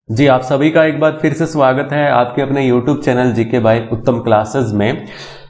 जी, आप सभी का एक बार फिर से स्वागत है आपके अपने YouTube चैनल जीके बाय उत्तम क्लासेस में।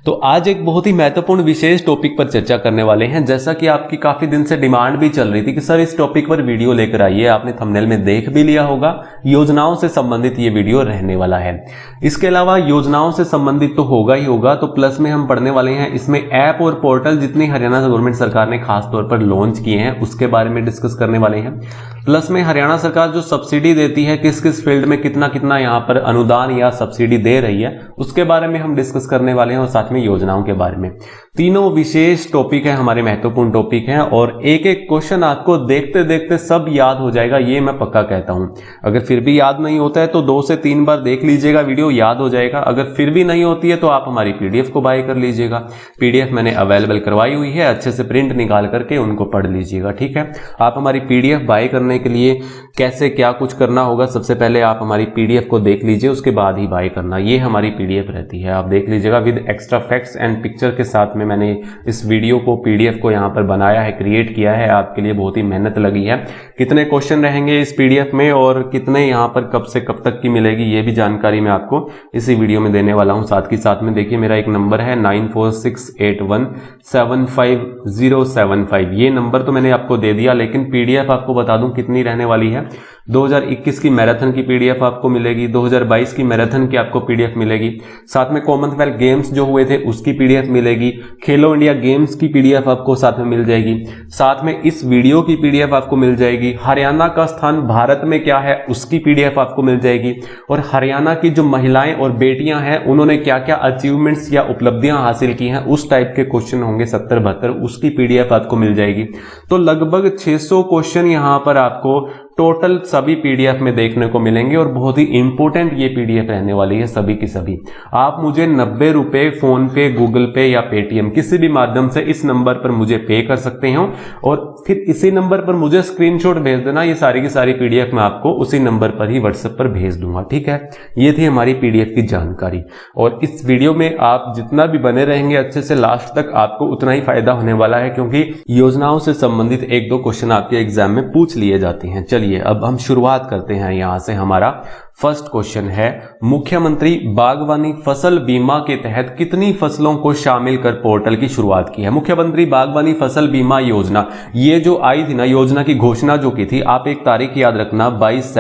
तो आज एक बहुत ही महत्वपूर्ण विशेष टॉपिक पर चर्चा करने वाले हैं। जैसा कि आपकी काफी दिन से डिमांड भी चल रही थी कि सर इस टॉपिक पर वीडियो लेकर आइए, आपने थंबनेल में देख भी लिया होगा, योजनाओं से संबंधित ये वीडियो रहने वाला है। इसके अलावा योजनाओं से संबंधित तो होगा ही होगा, तो प्लस में हम पढ़ने वाले हैं इसमें ऐप और पोर्टल जितनी हरियाणा गवर्नमेंट सरकार ने खास तौर पर लॉन्च किए हैं उसके बारे में डिस्कस करने वाले हैं। प्लस में हरियाणा सरकार जो सब्सिडी देती है किस किस फील्ड में कितना कितना यहाँ पर अनुदान या सब्सिडी दे रही है उसके बारे में हम डिस्कस करने वाले हैं और साथ में योजनाओं के बारे में। तीनों विशेष टॉपिक है, हमारे महत्वपूर्ण टॉपिक हैं और एक एक क्वेश्चन आपको देखते देखते सब याद हो जाएगा, ये मैं पक्का कहता हूं। अगर फिर भी याद नहीं होता है तो 2 से 3 बार देख लीजिएगा, वीडियो याद हो जाएगा। अगर फिर भी नहीं होती है तो आप हमारी पीडीएफ को बाय कर लीजिएगा। पीडीएफ मैंने अवेलेबल करवाई हुई है, अच्छे से प्रिंट निकाल करके उनको पढ़ लीजिएगा, ठीक है। आप हमारी पीडीएफ बाय करने के लिए कैसे क्या कुछ करना होगा, सबसे पहले आप हमारी पीडीएफ को देख लीजिए, उसके बाद ही बाय करना। ये हमारी पीडीएफ रहती है, आप देख लीजिएगा with extra facts and picture के साथ में मैंने इस वीडियो को पीडीएफ को यहाँ पर बनाया है, क्रिएट किया है। आपके लिए बहुत ही मेहनत लगी है। कितने क्वेश्चन रहेंगे इस पीडीएफ में और कितने यहाँ पर कब से कब तक की मिलेगी ये भी जानकारी मैं आपको इसी वीडियो में देने वाला हूँ। साथ ही साथ में देखिए मेरा एक नंबर है 9468175075। ये नंबर तो मैंने आपको दे दिया, लेकिन पीडीएफ आपको बता दूं कितनी रहने वाली है। 2021 की मैराथन की पीडीएफ आपको मिलेगी, 2022 की मैराथन की आपको पीडीएफ मिलेगी, साथ में कॉमनवेल्थ गेम्स जो हुए थे उसकी पीडीएफ मिलेगी, खेलो इंडिया गेम्स की पीडीएफ आपको साथ में मिल जाएगी, साथ में इस वीडियो की पीडीएफ आपको मिल जाएगी, हरियाणा का स्थान भारत में क्या है उसकी पीडीएफ आपको मिल जाएगी, और हरियाणा की जो महिलाएं और बेटियां हैं उन्होंने क्या क्या अचीवमेंट्स या उपलब्धियां हासिल की हैं उस टाइप के क्वेश्चन होंगे 70-72, उसकी पीडीएफ आपको मिल जाएगी। तो लगभग 600 क्वेश्चन यहां पर आपको टोटल सभी पीडीएफ में देखने को मिलेंगे और बहुत ही इंपॉर्टेंट ये पीडीएफ रहने वाली है सभी की सभी। आप मुझे 90 रुपए फोन पे, गूगल पे या पेटीएम किसी भी माध्यम से इस नंबर पर मुझे पे कर सकते हो और फिर इसी नंबर पर मुझे स्क्रीनशॉट भेज देना। ये सारी की सारी पीडीएफ मैं आपको उसी नंबर पर ही व्हाट्सएप पर भेज दूंगा, ठीक है। ये थी हमारी पीडीएफ की जानकारी और इस वीडियो में आप जितना भी बने रहेंगे अच्छे से लास्ट तक आपको उतना ही फायदा होने वाला है, क्योंकि योजनाओं से संबंधित 1-2 क्वेश्चन आपके एग्जाम में पूछ लिए जाते हैं। चलिए अब हम शुरुआत करते हैं। यहां से हमारा फर्स्ट क्वेश्चन है, मुख्यमंत्री बागवानी फसल बीमा के तहत कितनी फसलों को शामिल कर पोर्टल की शुरुआत की है। मुख्यमंत्री बागवानी फसल बीमा योजना ये जो आई थी ना, योजना की घोषणा जो की थी, आप एक तारीख याद रखना 22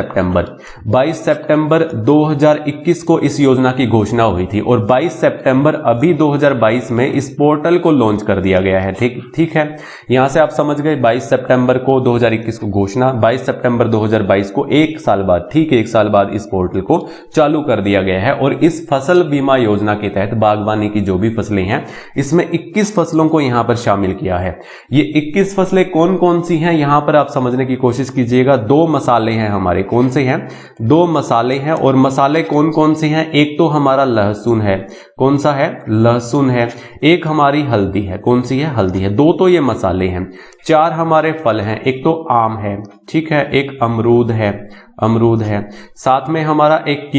सितंबर 2021 को इस योजना की घोषणा हुई थी और 22 सितंबर अभी 2022 में इस पोर्टल को लॉन्च कर दिया गया है, ठीक है। यहां से आप समझ गए 22 सितंबर को 2021 को घोषणा, 22 सितंबर 2022 को एक साल बाद, ठीक है, एक साल बाद इस पोर्टल को चालू कर दिया गया है। और इस फसल बीमा योजना के तहत बागवानी की जो भी फसलें हैं इसमें 21 फसलों को यहां पर शामिल किया है। ये 21 फसलें कौन कौन सी हैं यहां पर आप समझने की कोशिश कीजिएगा। 2 मसाले हैं हमारे, कौन से हैं? 2 मसाले हैं और मसाले कौन कौन से हैं? एक तो हमारा लहसुन है, कौन सा है? लहसुन है। एक हमारी हल्दी है, कौन सी है? हल्दी है। 2 तो ये मसाले हैं। 4 हमारे फल हैं, एक तो आम है, ठीक है, एक अमरूद है, साथ में हमारा एक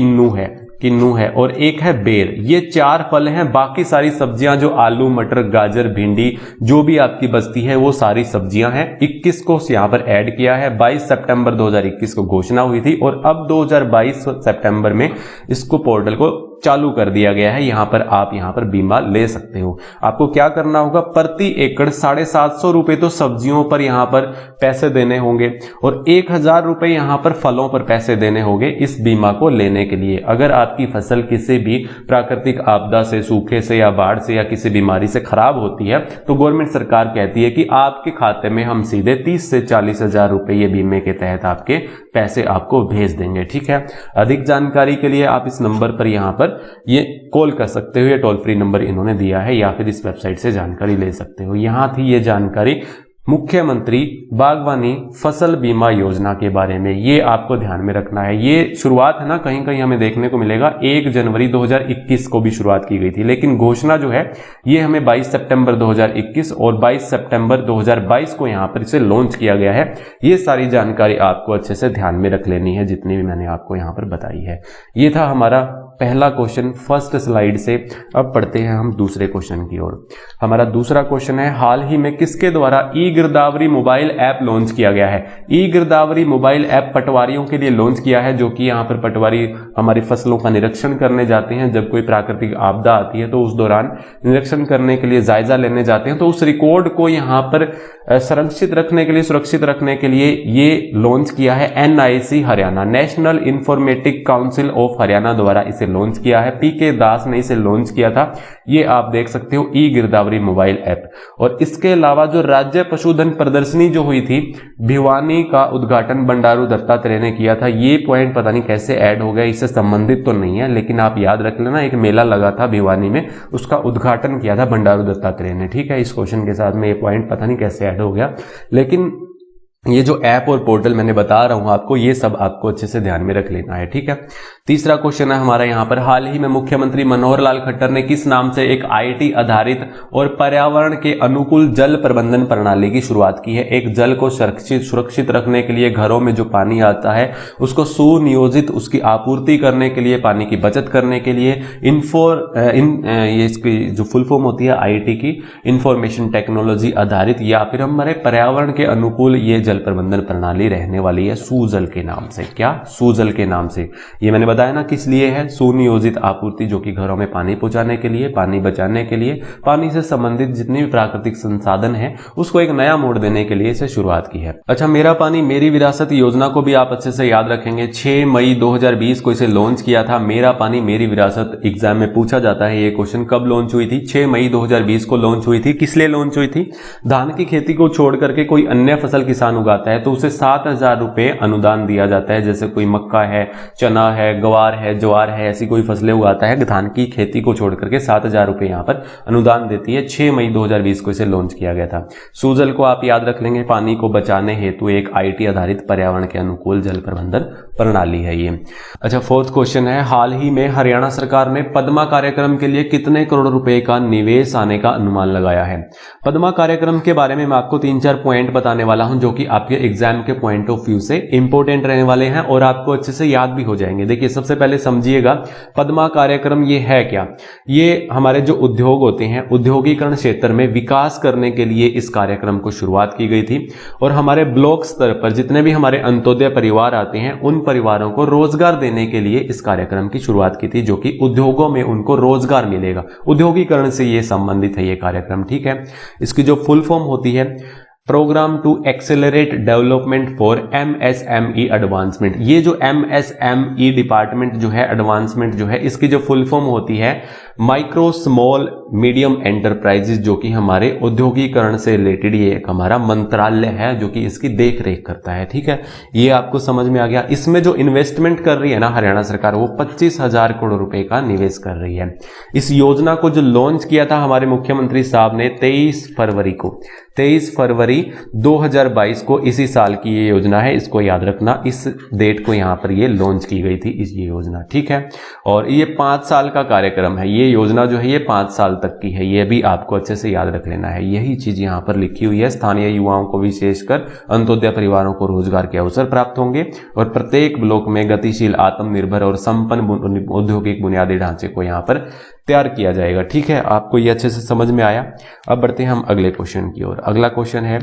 किन्नू है और एक है बेर। ये 4 फल हैं। बाकी सारी सब्जियां जो आलू, मटर, गाजर, भिंडी जो भी आपकी बचती है वो सारी सब्जियां हैं। 21 को यहां पर ऐड किया है। 22 सितंबर 2021 को घोषणा हुई थी और अब 2022 सितंबर में इसको पोर्टल को चालू कर दिया गया है। यहां पर आप यहां पर बीमा ले सकते हो। आपको क्या करना होगा, प्रति एकड़ 750 रुपए तो सब्जियों पर यहां पर पैसे देने होंगे और 1000 रुपए यहां पर फलों पर पैसे देने होंगे इस बीमा को लेने के लिए। अगर आपकी फसल किसी भी प्राकृतिक आपदा से, सूखे से या बाढ़ से या किसी बीमारी से खराब होती है तो गवर्नमेंट सरकार कहती है कि आपके खाते में हम सीधे 30 से 40 हजार रुपए ये बीमे के तहत आपके पैसे आपको भेज देंगे, ठीक है। अधिक जानकारी के लिए आप इस नंबर पर यहां पर ये कॉल कर सकते हो, ये टोल फ्री नंबर इन्होंने दिया है, या फिर इस वेबसाइट से जानकारी ले सकते हो। यहां थी ये जानकारी मुख्यमंत्री बागवानी फसल बीमा योजना के बारे में, ये आपको ध्यान में रखना है। ये शुरुआत है ना, कहीं कहीं हमें देखने को मिलेगा 1 जनवरी 2021 को भी शुरुआत की गई थी, लेकिन घोषणा जो है ये हमें 22 सितंबर 2021 और 22 सितंबर 2022 को यहां पर इसे लॉन्च किया गया है। ये सारी जानकारी आपको अच्छे से ध्यान में रख लेनी है जितनी भी मैंने आपको यहां पर बताई है। ये था हमारा पहला क्वेश्चन फर्स्ट स्लाइड से। अब पढ़ते हैं हम दूसरे क्वेश्चन की ओर। हमारा दूसरा क्वेश्चन है, हाल ही में किसके द्वारा ई गिरदावरी मोबाइल ऐप लॉन्च किया गया है। ई गिरदावरी मोबाइल ऐप पटवारियों के लिए लॉन्च किया है, जो कि यहाँ पर पटवारी हमारी फसलों का निरीक्षण करने जाते हैं। जब कोई प्राकृतिक आपदा आती है तो उस दौरान निरीक्षण करने के लिए, जायजा लेने जाते हैं, तो उस रिकॉर्ड को यहाँ पर संरक्षित रखने के लिए, सुरक्षित रखने के लिए ये लॉन्च किया है NIC Haryana, national informatic council of Haryana द्वारा इसे लॉन्च किया है। PK दास ने इसे लॉन्च किया था। ये आप देख सकते हो ई गिरदावरी मोबाइल ऐप। और इसके अलावा जो राज्य पशुधन प्रदर्शनी जो हुई थी भिवानी का उद्घाटन बंडारू दत्तात्रेय ने किया था। ये पॉइंट पता नहीं कैसे ऐड हो गया, इससे संबंधित तो नहीं है, लेकिन आप याद रख लेना, एक मेला लगा था भिवानी में, उसका उद्घाटन किया था बंडारू दत्तात्रेय ने। ठीक है, इस क्वेश्चन के साथ में ये पॉइंट पता नहीं कैसे ऐड हो गया, लेकिन ये जो ऐप और पोर्टल मैंने बता रहा हूं आपको, ये सब आपको अच्छे से ध्यान में रख लेना है। ठीक है, तीसरा क्वेश्चन है हमारा यहाँ पर, हाल ही में मुख्यमंत्री मनोहर लाल खट्टर ने किस नाम से एक IT आधारित और पर्यावरण के अनुकूल जल प्रबंधन प्रणाली की शुरुआत की है। एक जल को सुरक्षित रखने के लिए, घरों में जो पानी आता है उसको सुनियोजित उसकी आपूर्ति करने के लिए, पानी की बचत करने के लिए ये इसकी जो फुल फॉर्म होती है IT की, इंफॉर्मेशन टेक्नोलॉजी आधारित या फिर हमारे पर्यावरण के अनुकूल ये जल प्रबंधन प्रणाली रहने वाली है सुजल के नाम से। क्या? सुजल के नाम से। ये मैंने बताया ना किस लिए है, सुनियोजित आपूर्ति, जो कि घरों में पानी पहुंचाने के लिए, पानी बचाने के लिए, पानी से संबंधित जितने भी प्राकृतिक संसाधन है उसको एक नया मोड़ देने के लिए इसे शुरुआत की है। अच्छा, मेरा पानी मेरी विरासत योजना को भी आप अच्छे से याद रखेंगे। 6 मई 2020 को इसे लॉन्च किया था। मेरा पानी मेरी विरासत एग्जाम में पूछा जाता है। ये क्वेश्चन कब लॉन्च हुई थी? 6 मई 2020 को लॉन्च हुई थी। किस लिए लॉन्च हुई थी? धान की खेती को छोड़ करके कोई अन्य फसल किसान उगाता है तो उसे 7,000 रुपए अनुदान दिया जाता है। जैसे कोई मक्का है, चना है, गवार है, ज्वार है, ऐसी कोई फसलें उगाता है, धान की खेती को छोड़ करके 7,000 रुपए यहाँ पर अनुदान देती है। 6 मई 2020 को इसे लॉन्च किया गया था। सुजल को आप याद रख लेंगे, पानी को बचाने हेतु एक IT आधारित पर्यावरण के अनुकूल जल प्रबंधन प्रणाली है ये। अच्छा, फोर्थ क्वेश्चन है, हाल ही में हरियाणा सरकार ने पद्मा कार्यक्रम के लिए कितने करोड़ रुपए का निवेश आने का अनुमान लगाया है? पद्मा कार्यक्रम के बारे में मैं आपको 3-4 पॉइंट बताने वाला हूं, जो कि आपके एग्जाम के पॉइंट ऑफ व्यू से इंपॉर्टेंट रहने वाले हैं और आपको अच्छे से याद भी हो जाएंगे। देखिए, सबसे पहले समझिएगा पद्मा कार्यक्रम ये है क्या। ये हमारे जो उद्योग होते हैं, उद्योगीकरण क्षेत्र में विकास करने के लिए इस कार्यक्रम को शुरुआत की गई थी। और हमारे ब्लॉक स्तर पर जितने भी हमारे अंत्योदय परिवार आते हैं, उन परिवारों को रोजगार देने के लिए इस कार्यक्रम की शुरुआत की थी, जो कि उद्योगों में उनको रोजगार मिलेगा। उद्योगीकरण से ये संबंधित है ये कार्यक्रम। ठीक है, इसकी जो फुल फॉर्म होती है, program to accelerate development for MSME advancement. ये जो MSME डिपार्टमेंट जो है, एडवांसमेंट जो है, इसकी जो फुल फॉर्म होती है माइक्रो स्मॉल मीडियम एंटरप्राइजेज, जो कि हमारे औद्योगिकरण से रिलेटेड ये एक हमारा मंत्रालय है जो कि इसकी देख रेख करता है। ठीक है, ये आपको समझ में आ गया। इसमें जो इन्वेस्टमेंट कर रही है ना हरियाणा सरकार, वो 25,000 करोड़ रुपए का निवेश कर रही है। इस योजना को जो लॉन्च किया था हमारे मुख्यमंत्री साहब ने 23 फरवरी 2022 को, इसी साल की ये योजना है, इसको याद रखना। इस डेट को यहाँ पर ये लॉन्च की गई थी इस योजना। ठीक है, और ये 5 साल का कार्यक्रम है। ये योजना जो है ये 5 साल तक की है, ये भी आपको अच्छे से याद रख लेना है। यही चीज यहाँ पर लिखी हुई है। स्थानीय युवाओं को, विशेषकर अंत्योदय परिवारों को रोजगार के अवसर प्राप्त होंगे और प्रत्येक ब्लॉक में गतिशील, आत्मनिर्भर और संपन्न औद्योगिक बुनियादी ढांचे को यहाँ पर तैयार किया जाएगा। ठीक है, आपको ये अच्छे से समझ में आया। अब बढ़ते हैं हम अगले क्वेश्चन की ओर। अगला क्वेश्चन है,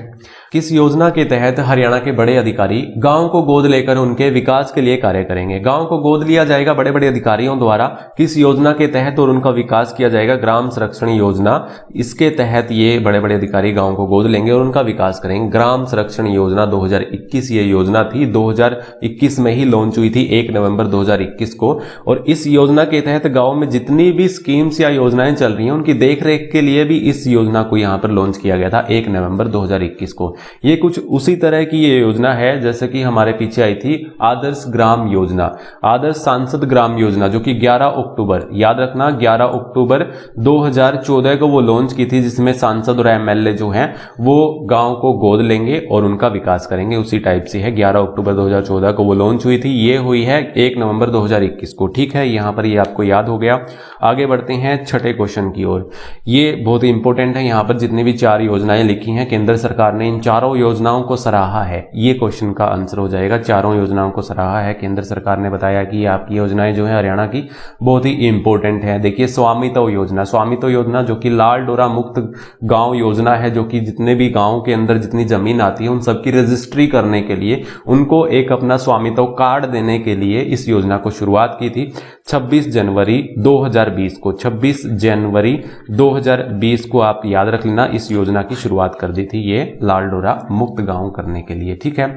किस योजना के तहत हरियाणा के बड़े अधिकारी गांव को गोद लेकर उनके विकास के लिए कार्य करेंगे? गांव को गोद लिया जाएगा बड़े बड़े अधिकारियों द्वारा। किस योजना के तहत और उनका विकास किया जाएगा? ग्राम संरक्षण योजना। इसके तहत ये बड़े बड़े अधिकारी गांव को गोद लेंगे और उनका विकास करेंगे। ग्राम संरक्षण योजना 2021 ये योजना थी, 2021 में ही लॉन्च हुई थी, 1 नवंबर 2021 को। और इस योजना के तहत गांव में जितनी भी स्कीम्स या योजनाएं चल रही हैं, उनकी देखरेख के लिए भी इस योजना को यहां पर लॉन्च किया गया था 1 नवंबर 2021 को। ये कुछ उसी तरह की ये योजना है जैसे कि हमारे पीछे आई थी आदर्श ग्राम योजना, आदर्श सांसद ग्राम योजना, जो कि 11 अक्टूबर, याद रखना 11 अक्टूबर 2014 को वो लॉन्च की थी, जिसमें सांसद और MLA जो हैं वो गांव को गोद लेंगे और उनका विकास करेंगे। उसी टाइप से है, 11 अक्टूबर 2014 को वो लॉन्च हुई थी। ये हुई है 1 नवंबर 2021 को। ठीक है, यहां पर ये आपको याद हो गया। आगे बढ़ते बढ़ते हैं छठे क्वेश्चन की ओर। ये बहुत ही इंपॉर्टेंट है। यहाँ पर जितनी भी 4 योजनाएं लिखी हैं, केंद्र सरकार ने इन चारों योजनाओं को सराहा है, ये क्वेश्चन का आंसर हो जाएगा। चारों योजनाओं को सराहा है केंद्र सरकार ने, बताया कि आपकी योजनाएं जो है हरियाणा की बहुत ही इंपॉर्टेंट है। देखिए स्वामित्व योजना, स्वामित्व योजना जो कि लाल डोरा मुक्त गांव योजना है, जो कि जितने भी गांव के अंदर जितनी जमीन आती है उन सबकी रजिस्ट्री करने के लिए, उनको एक अपना स्वामित्व कार्ड देने के लिए इस योजना को शुरुआत की थी 26 जनवरी 2020 को। 26 जनवरी 2020 को आप याद रख लेना, इस योजना की शुरुआत कर दी थी ये लाल डोरा मुक्त गांव करने के लिए। ठीक है,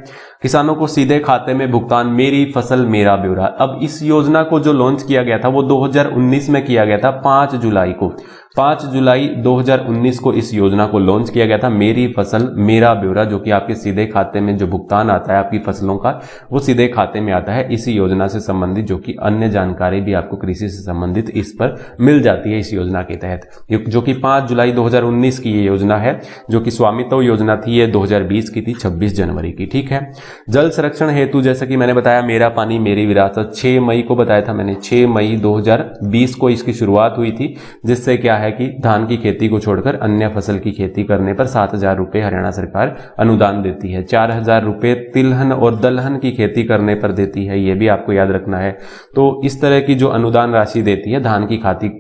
किसानों को सीधे खाते में भुगतान, मेरी फसल मेरा ब्यौरा। अब इस योजना को जो लॉन्च किया गया था वो 2019 में किया गया था, 5 जुलाई को। 5 जुलाई 2019 को इस योजना को लॉन्च किया गया था, मेरी फसल मेरा ब्यौरा, जो कि आपके सीधे खाते में जो भुगतान आता है आपकी फसलों का, वो सीधे खाते में आता है। इसी योजना से संबंधित जो कि अन्य जानकारी भी आपको कृषि से संबंधित इस पर मिल जाती है इस योजना के तहत, जो कि 5 जुलाई 2019 की ये योजना है। जो कि स्वामित्व योजना थी ये 2020 की थी, 26 जनवरी की। ठीक है, जल संरक्षण हेतु जैसा कि मैंने बताया मेरा पानी मेरी विरासत, 6 मई को बताया था मैंने, 6 मई 2020 को इसकी शुरुआत हुई थी, जिससे क्या है कि धान की खेती को छोड़कर अन्य फसल की खेती करने पर 7,000 रुपए हरियाणा सरकार अनुदान देती है। 4,000 रुपए तिलहन और दलहन की खेती करने पर देती है, ये भी आपको याद रखना है। तो इस तरह की जो अनुदान राशि देती है धान की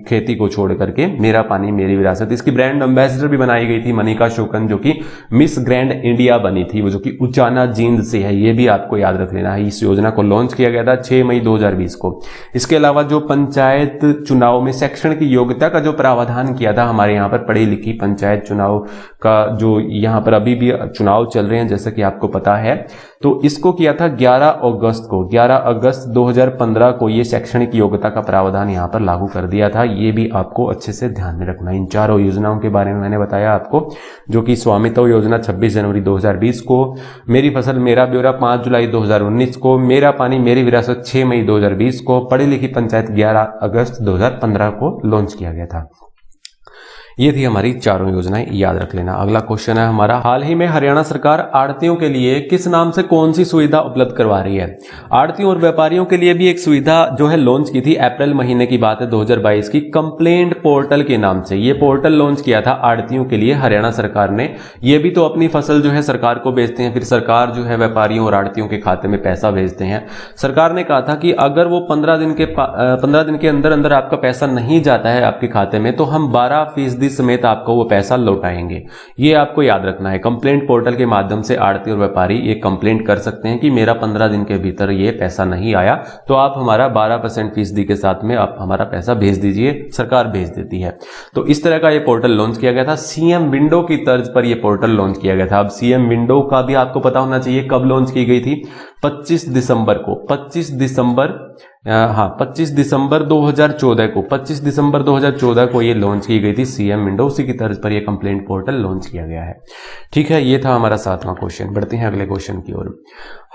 खेती को छोड़ करके, मेरा पानी मेरी विरासत। इसकी ब्रांड एम्बेसडर भी बनाई गई थी मनिका शुक्ला, जो कि मिस ग्रैंड इंडिया बनी थी, वो जो कि उचाना जींद से है, ये भी आपको याद रख लेना है। इस योजना को लॉन्च किया गया था 6 मई 2020 को। इसके अलावा जो पंचायत चुनाव में शैक्षण की योग्यता का जो प्रावधान किया था, हमारे यहाँ पर पढ़ी लिखी पंचायत चुनाव का जो यहाँ पर अभी भी चुनाव चल रहे हैं जैसा कि आपको पता है, तो इसको किया था 11 अगस्त को। 11 अगस्त 2015 को ये शैक्षणिक योग्यता का प्रावधान यहाँ पर लागू कर दिया था। ये भी आपको अच्छे से ध्यान में रखना। इन चारों योजनाओं के बारे में मैंने बताया आपको, जो कि स्वामित्व योजना 26 जनवरी 2020 को, मेरी फसल मेरा ब्यौरा 5 जुलाई 2019 को, मेरा पानी मेरी विरासत 6 मई 2020 को, पढ़ी लिखी पंचायत 11 अगस्त 2015 को लॉन्च किया गया था। ये थी हमारी चारों योजनाएं, याद रख लेना। अगला क्वेश्चन है हमारा, हाल ही में हरियाणा सरकार आड़तियों के लिए किस नाम से कौन सी सुविधा उपलब्ध करवा रही है? आड़तियों और व्यापारियों के लिए भी एक सुविधा जो है लॉन्च की थी, अप्रैल महीने की बात है 2022 की, कंप्लेंट पोर्टल के नाम से ये पोर्टल लॉन्च किया था आड़तियों के लिए हरियाणा सरकार ने। ये भी तो अपनी फसल जो है सरकार को बेचते हैं, फिर सरकार जो है व्यापारियों और आड़तियों के खाते में पैसा भेजते हैं। सरकार ने कहा था कि अगर वो 15 दिन के अंदर अंदर आपका पैसा नहीं जाता है आपके खाते में, तो हम 12% समेत आपको वो पैसा लौटाएंगे। ये आपको याद रखना है। कंप्लेंट पोर्टल के माध्यम से आड़ती और व्यापारी ये कंप्लेंट कर सकते हैं कि मेरा 15 दिन के भीतर ये पैसा नहीं आया, तो आप हमारा 12% फीसदी के साथ में आप हमारा पैसा भेज दीजिए, सरकार भेज देती है। तो इस तरह का ये पोर्टल लॉन्च किया गया था। सीएम विंडो की तर्ज पर यह पोर्टल लॉन्च किया गया था। अब सीएम विंडो का भी आपको पता होना चाहिए कब लॉन्च की गई थी, 25 दिसंबर को। 25 दिसंबर 2014 को, 25 दिसंबर 2014 को ये लॉन्च की गई थी सीएम विंडो। उसी की तर्ज पर ये कंप्लेंट पोर्टल लॉन्च किया गया है। ठीक है, ये था हमारा 7वां क्वेश्चन। बढ़ते हैं अगले क्वेश्चन की ओर।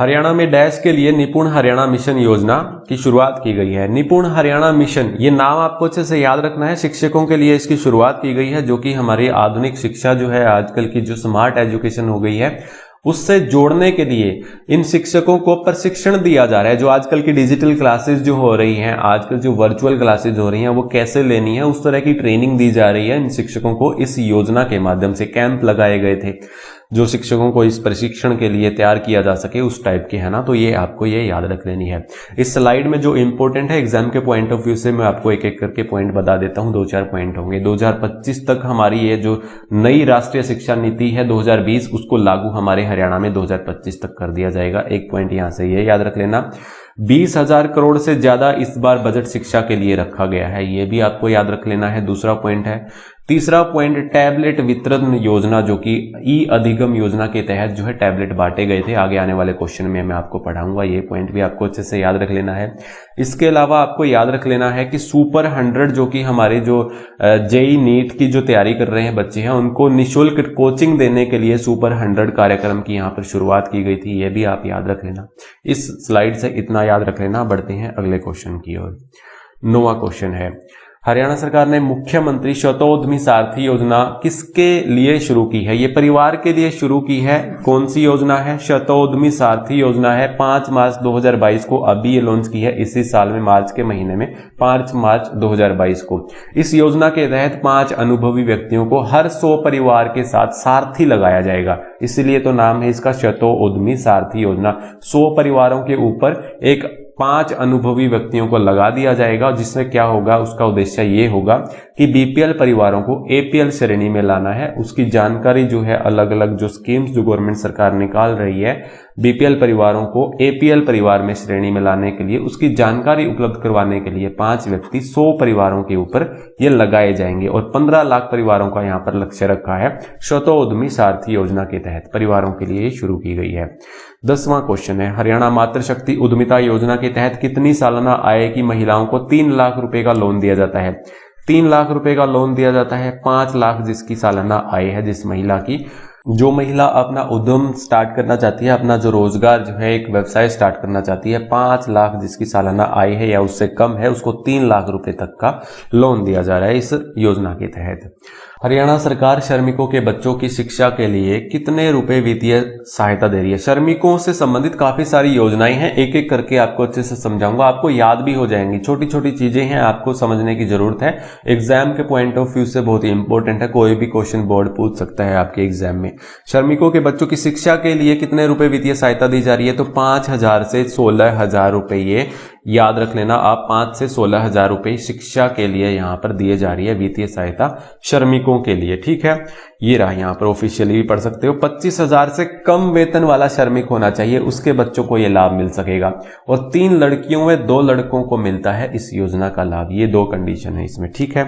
हरियाणा में डैश के लिए निपुण हरियाणा मिशन योजना की शुरुआत की गई है। निपुण हरियाणा मिशन, ये नाम आपको अच्छे से याद रखना है। शिक्षकों के लिए इसकी शुरुआत की गई है, जो कि हमारी आधुनिक शिक्षा जो है, आजकल की जो स्मार्ट एजुकेशन हो गई है, उससे जोड़ने के लिए इन शिक्षकों को प्रशिक्षण दिया जा रहा है। जो आजकल की डिजिटल क्लासेस जो हो रही हैं, आजकल जो वर्चुअल क्लासेस हो रही हैं, वो कैसे लेनी है, उस तरह की ट्रेनिंग दी जा रही है इन शिक्षकों को। इस योजना के माध्यम से कैंप लगाए गए थे जो शिक्षकों को इस प्रशिक्षण के लिए तैयार किया जा सके, उस टाइप के है ना। तो ये आपको ये याद रख लेनी है। इस स्लाइड में जो इंपॉर्टेंट है एग्जाम के पॉइंट ऑफ व्यू से, मैं आपको एक एक करके पॉइंट बता देता हूं। 2-4 पॉइंट होंगे। 2025 तक हमारी ये जो नई राष्ट्रीय शिक्षा नीति है 2020, उसको लागू हमारे हरियाणा में 2025 तक कर दिया जाएगा। एक पॉइंट यहां से ये याद रख लेना। 20,000 करोड़ से ज्यादा इस बार बजट शिक्षा के लिए रखा गया है, ये भी आपको याद रख लेना है। दूसरा पॉइंट है। तीसरा पॉइंट, टैबलेट वितरण योजना, जो कि ई अधिगम योजना के तहत जो है टैबलेट बांटे गए थे। आगे आने वाले क्वेश्चन में मैं आपको पढ़ाऊंगा, ये पॉइंट भी आपको अच्छे से याद रख लेना है। इसके अलावा आपको याद रख लेना है कि सुपर 100 जो कि हमारे जो जेई नीट की जो तैयारी कर रहे हैं बच्चे हैं, उनको निःशुल्क कोचिंग देने के लिए सुपर 100 कार्यक्रम की यहाँ पर शुरुआत की गई थी। ये भी आप याद रख लेना। इस स्लाइड से इतना याद रख लेना। बढ़ते हैं अगले क्वेश्चन की ओर। 9वां क्वेश्चन है, हरियाणा सरकार ने मुख्यमंत्री शतोद्यमी सारथी योजना किसके लिए शुरू की है? ये परिवार के लिए शुरू की है। कौन सी योजना है? शतोद्यमी सारथी योजना है। 5 मार्च 2022 को अभी ये लॉन्च की है, इसी साल में मार्च के महीने में 5 मार्च 2022 को। इस योजना के तहत 5 अनुभवी व्यक्तियों को हर 100 परिवार के साथ सारथी लगाया जाएगा, इसीलिए तो नाम है इसका शतोद्यमी सारथी योजना। 100 परिवारों के ऊपर एक 5 अनुभवी व्यक्तियों को लगा दिया जाएगा, जिसमें क्या होगा, उसका उद्देश्य ये होगा कि बीपीएल परिवारों को एपीएल श्रेणी में लाना है। उसकी जानकारी जो है, अलग अलग जो स्कीम्स जो गवर्नमेंट सरकार निकाल रही है बीपीएल परिवारों को एपीएल परिवार में श्रेणी में लाने के लिए, उसकी जानकारी उपलब्ध करवाने के लिए 5 व्यक्ति 100 परिवारों के ऊपर ये लगाए जाएंगे और 15 लाख परिवारों का यहाँ पर लक्ष्य रखा है। शतोद्यमी सारथी योजना के तहत परिवारों के लिए शुरू की गई है। 10वां क्वेश्चन है, हरियाणा मातृशक्ति उद्यमिता योजना के तहत कितनी सालाना आय की महिलाओं को 3 लाख रुपए का लोन दिया जाता है? 3 लाख रुपए का लोन दिया जाता है। 5 लाख जिसकी सालाना आय है, जिस महिला की, जो महिला अपना उद्यम स्टार्ट करना चाहती है, अपना जो रोजगार जो है एक व्यवसाय स्टार्ट करना चाहती है, 5 लाख जिसकी सालाना आय है या उससे कम है, उसको 3 लाख रुपए तक का लोन दिया जा रहा है इस योजना के तहत। हरियाणा सरकार श्रमिकों के बच्चों की शिक्षा के लिए कितने रुपए वित्तीय सहायता दे रही है? श्रमिकों से संबंधित काफी सारी योजनाएं हैं, एक एक करके आपको अच्छे से समझाऊंगा, आपको याद भी हो जाएंगी। छोटी छोटी चीजें हैं, आपको समझने की जरूरत है। एग्जाम के पॉइंट ऑफ व्यू से बहुत ही इंपॉर्टेंट है, कोई भी क्वेश्चन बोर्ड पूछ सकता है आपके एग्जाम में। श्रमिकों के बच्चों की शिक्षा के लिए कितने रुपए वित्तीय सहायता दी जा रही है? तो 5,000 से 16,000 रुपये, याद रख लेना आप, 5 से 16,000 रुपये शिक्षा के लिए यहाँ पर दिए जा रही है वित्तीय सहायता श्रमिकों के लिए। ठीक है, ये रहा, यहाँ पर ऑफिशियली भी पढ़ सकते हो। 25,000 से कम वेतन वाला श्रमिक होना चाहिए, उसके बच्चों को ये लाभ मिल सकेगा। और 3 लड़कियों व 2 लड़कों को मिलता है इस योजना का लाभ। ये 2 कंडीशन है इसमें। ठीक है,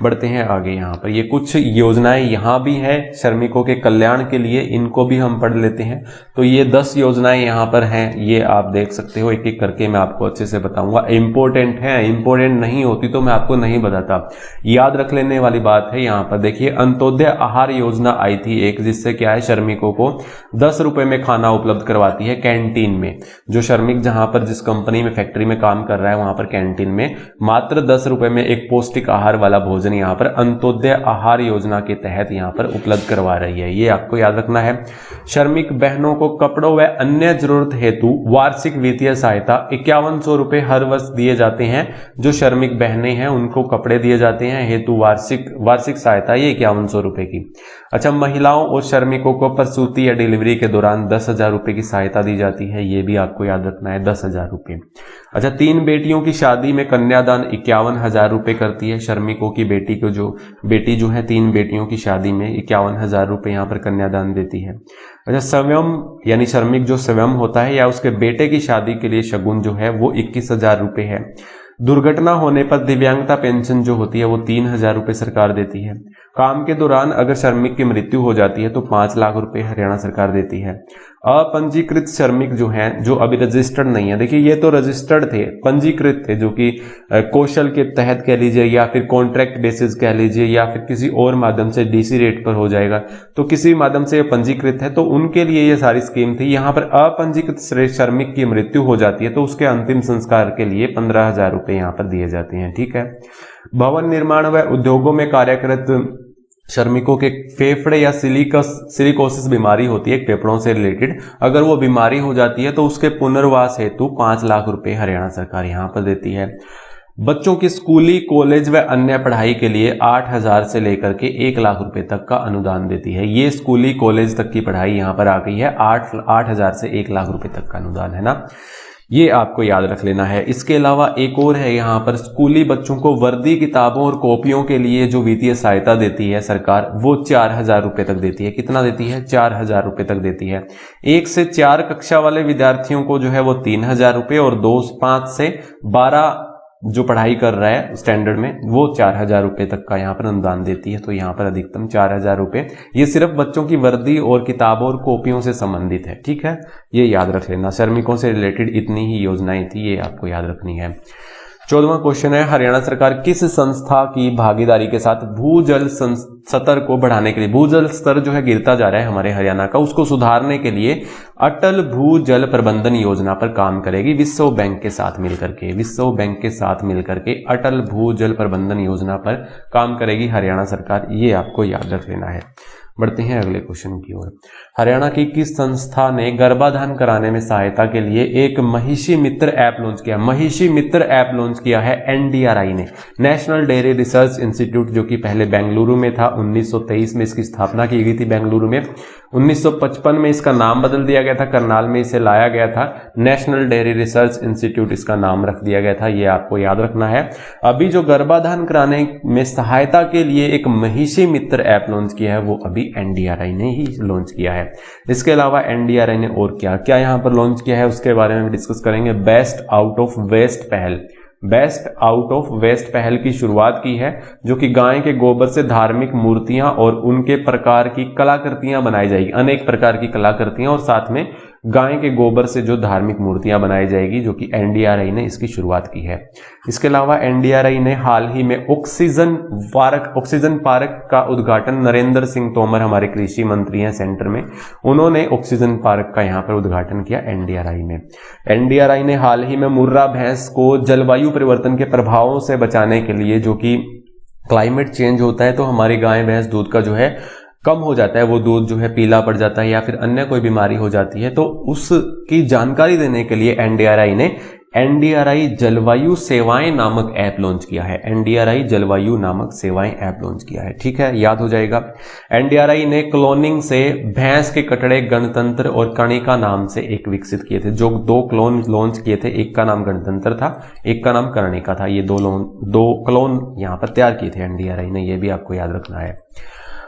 बढ़ते हैं आगे। यहाँ पर ये कुछ योजनाएं यहाँ भी है श्रमिकों के कल्याण के लिए, इनको भी हम पढ़ लेते हैं। तो ये 10 योजनाएं यहाँ पर हैं, ये आप देख सकते हो, एक एक करके मैं आपको अच्छे से बताऊंगा। इंपॉर्टेंट है, इंपॉर्टेंट नहीं होती तो मैं आपको नहीं बताता, याद रख लेने वाली बात है। यहाँ पर देखिए, अंत्योदय आहार योजना आई थी एक, जिससे क्या है, श्रमिकों को 10 रुपए में खाना उपलब्ध करवाती है कैंटीन में। जो श्रमिक जहां पर जिस कंपनी में, फैक्ट्री में काम कर रहा है, वहां पर कैंटीन में मात्र 10 रुपए में एक पौष्टिक आहार वाला भोजन यहाँ पर अंत्योदय आहार योजना के तहत यहाँ पर उपलब्ध करवा रही है। ये आपको याद रखना है। श्रमिक बहनों को कपड़ों व अन्य जरूरत हेतु वार्षिक वित्तीय सहायता 5100 रुपए हर वर्ष दिए जाते हैं। जो श्रमिक बहनें हैं उनको कपड़े दिए जाते हैं हेतु वार्षिक सहायता ये 5100 रुपए की। अच्छा, महिलाओं और श्रमिकों को प्रसूति या डिलीवरी के दौरान 10,000 रुपए की सहायता दी जाती है, ये भी आपको याद रखना है, 10,000 रुपए। अच्छा, 3 बेटियों की शादी में कन्यादान 51,000 रुपए करती है। श्रमिकों की बेटी जो है 3 बेटियों की शादी में 51,000 रुपए यहाँ पर कन्यादान देती है। अच्छा, स्वयं यानी श्रमिक जो स्वयं होता है या उसके बेटे की शादी के लिए शगुन जो है वो 21,000 रुपए है। दुर्घटना होने पर दिव्यांगता पेंशन जो होती है वो 3,000 रुपए सरकार देती है। काम के दौरान अगर श्रमिक की मृत्यु हो जाती है तो 5 लाख रुपए हरियाणा सरकार देती है। अपंजीकृत श्रमिक जो हैं, जो अभी रजिस्टर्ड नहीं है, देखिए ये तो रजिस्टर्ड थे, पंजीकृत थे, जो कि कौशल के तहत कह लीजिए या फिर कॉन्ट्रैक्ट बेसिस कह लीजिए या फिर किसी और माध्यम से डीसी रेट पर हो जाएगा, तो किसी माध्यम से ये पंजीकृत है तो उनके लिए ये सारी स्कीम थी। यहाँ पर अपंजीकृत श्रमिक की मृत्यु हो जाती है तो उसके अंतिम संस्कार के लिए 15,000 रुपए यहाँ पर दिए जाते हैं। ठीक है, भवन निर्माण व उद्योगों में कार्यरत श्रमिकों के फेफड़े या सिलिकोसिस बीमारी होती है फेफड़ों से रिलेटेड, अगर वो बीमारी हो जाती है तो उसके पुनर्वास हेतु 5 लाख रुपए हरियाणा सरकार यहाँ पर देती है। बच्चों की स्कूली, कॉलेज व अन्य पढ़ाई के लिए 8,000 से लेकर के 1 लाख रुपए तक का अनुदान देती है। ये स्कूली कॉलेज तक की पढ़ाई यहाँ पर आ गई है, 8,000 से 1 लाख रुपए तक का अनुदान है ना, ये आपको याद रख लेना है। इसके अलावा एक और है, यहाँ पर स्कूली बच्चों को वर्दी, किताबों और कॉपियों के लिए जो वित्तीय सहायता देती है सरकार, वो 4,000 रुपए तक देती है। कितना देती है? 4,000 रुपए तक देती है। 1 से 4 कक्षा वाले विद्यार्थियों को जो है वो 3,000 रुपए और 5 से 12 जो पढ़ाई कर रहा है स्टैंडर्ड में वो 4,000 रुपए तक का यहाँ पर अनुदान देती है। तो यहाँ पर अधिकतम 4,000 रुपए, ये सिर्फ बच्चों की वर्दी और किताबों और कॉपियों से संबंधित है। ठीक है, ये याद रख लेना। श्रमिकों से रिलेटेड इतनी ही योजनाएं थी, ये आपको याद रखनी है। 14वां क्वेश्चन है, हरियाणा सरकार किस संस्था की भागीदारी के साथ भूजल स्तर को बढ़ाने के लिए, भूजल स्तर जो है गिरता जा रहा है हमारे हरियाणा का, उसको सुधारने के लिए अटल भूजल प्रबंधन योजना पर काम करेगी? विश्व बैंक के साथ मिलकर के, विश्व बैंक के साथ मिलकर के अटल भूजल प्रबंधन योजना पर काम करेगी हरियाणा सरकार, ये आपको याद रख लेना है। बढ़ते हैं अगले क्वेश्चन की ओर। हरियाणा की किस संस्था ने गर्भाधान कराने में सहायता के लिए एक महिषी मित्र ऐप लॉन्च किया? महिषी मित्र ऐप लॉन्च किया है एनडीआरआई ने, नेशनल डेयरी रिसर्च इंस्टीट्यूट, जो कि पहले बेंगलुरु में था। 1923 में इसकी स्थापना की गई थी बेंगलुरु में। 1955 में इसका नाम बदल दिया गया था, करनाल में इसे लाया गया था, नेशनल डेयरी रिसर्च इंस्टीट्यूट इसका नाम रख दिया गया था, ये आपको याद रखना है। अभी जो गर्भाधान कराने में सहायता के लिए एक महिषी मित्र ऐप लॉन्च किया है, वो अभी एनडीआरआई ने ही लॉन्च किया है। इसके अलावा एनडीआरआई ने और क्या क्या यहां पर लॉन्च किया है उसके बारे में डिस्कस करेंगे। बेस्ट आउट ऑफ वेस्ट पहल, बेस्ट आउट ऑफ वेस्ट पहल की शुरुआत की है, जो कि गाय के गोबर से धार्मिक मूर्तियां और उनके प्रकार की कलाकृतियां बनाई जाएगी, अनेक प्रकार की कलाकृतियां, और साथ में गाय के गोबर से जो धार्मिक मूर्तियां बनाई जाएगी, जो कि एनडीआरआई ने इसकी शुरुआत की है। इसके अलावा एनडीआरआई ने हाल ही में ऑक्सीजन पार्क का उद्घाटन, नरेंद्र सिंह तोमर हमारे कृषि मंत्री हैं सेंटर में, उन्होंने ऑक्सीजन पार्क का यहां पर उद्घाटन किया एनडीआरआई में। एनडीआरआई ने हाल ही में मुर्रा भैंस को जलवायु परिवर्तन के प्रभावों से बचाने के लिए, जो कि क्लाइमेट चेंज होता है तो हमारी गाय भैंस दूध का जो है कम हो जाता है, वो दूध जो है पीला पड़ जाता है या फिर अन्य कोई बीमारी हो जाती है, तो उसकी जानकारी देने के लिए एनडीआरआई ने एनडीआरआई जलवायु सेवाएं नामक ऐप लॉन्च किया है। एनडीआरआई जलवायु नामक सेवाएं ऐप लॉन्च किया है, ठीक है, याद हो जाएगा। एनडीआरआई ने क्लोनिंग से भैंस के कटड़े गणतंत्र और कणिका नाम से एक विकसित किए थे, जो 2 क्लोन लॉन्च किए थे, एक का नाम गणतंत्र था, एक का नाम कर्णिका था। ये 2 क्लोन यहां पर तैयार किए थे एनडीआरआई ने, ये भी आपको याद रखना है।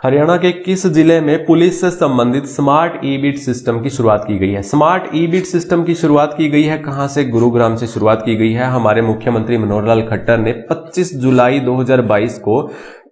हरियाणा के किस जिले में पुलिस से संबंधित स्मार्ट ई बीट सिस्टम की शुरुआत की गई है? स्मार्ट ई बीट सिस्टम की शुरुआत की गई है कहां से? गुरुग्राम से शुरुआत की गई है। हमारे मुख्यमंत्री मनोहर लाल खट्टर ने 25 जुलाई 2022 को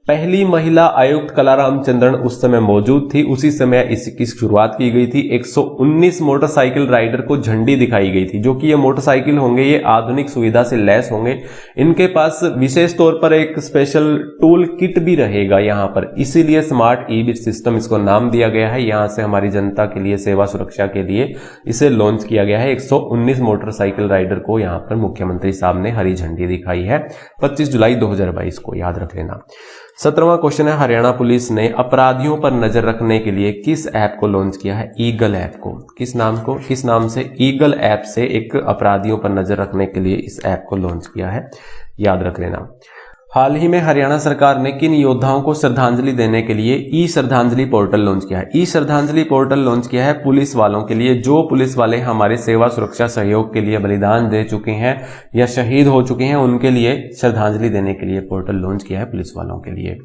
पहली महिला आयुक्त कलाराम चंद्रन उस समय मौजूद थी, उसी समय इसकी शुरुआत की गई थी। 119 मोटरसाइकिल राइडर को झंडी दिखाई गई थी, जो कि ये मोटरसाइकिल होंगे, ये आधुनिक सुविधा से लैस होंगे, इनके पास विशेष तौर पर एक स्पेशल टूल किट भी रहेगा यहाँ पर, इसीलिए स्मार्ट ई बीट सिस्टम इसको नाम दिया गया है। यहाँ से हमारी जनता के लिए सेवा सुरक्षा के लिए इसे लॉन्च किया गया है। 119 मोटरसाइकिल राइडर को यहाँ पर मुख्यमंत्री साहब ने हरी झंडी दिखाई है 25 जुलाई 2022 को, याद रख लेना। 17वां क्वेश्चन है, हरियाणा पुलिस ने अपराधियों पर नजर रखने के लिए किस ऐप को लॉन्च किया है? ईगल ऐप को। किस नाम से? ईगल ऐप से एक अपराधियों पर नजर रखने के लिए इस ऐप को लॉन्च किया है, याद रख लेना। हाल ही में हरियाणा सरकार ने किन योद्धाओं को श्रद्धांजलि देने के लिए ई श्रद्धांजलि पोर्टल लॉन्च किया है? ई श्रद्धांजलि पोर्टल लॉन्च किया है पुलिस वालों के लिए, जो पुलिस वाले हमारे सेवा सुरक्षा सहयोग के लिए बलिदान दे चुके हैं या शहीद हो चुके हैं, उनके लिए श्रद्धांजलि देने के लिए पोर्टल लॉन्च किया है पुलिस वालों के लिए।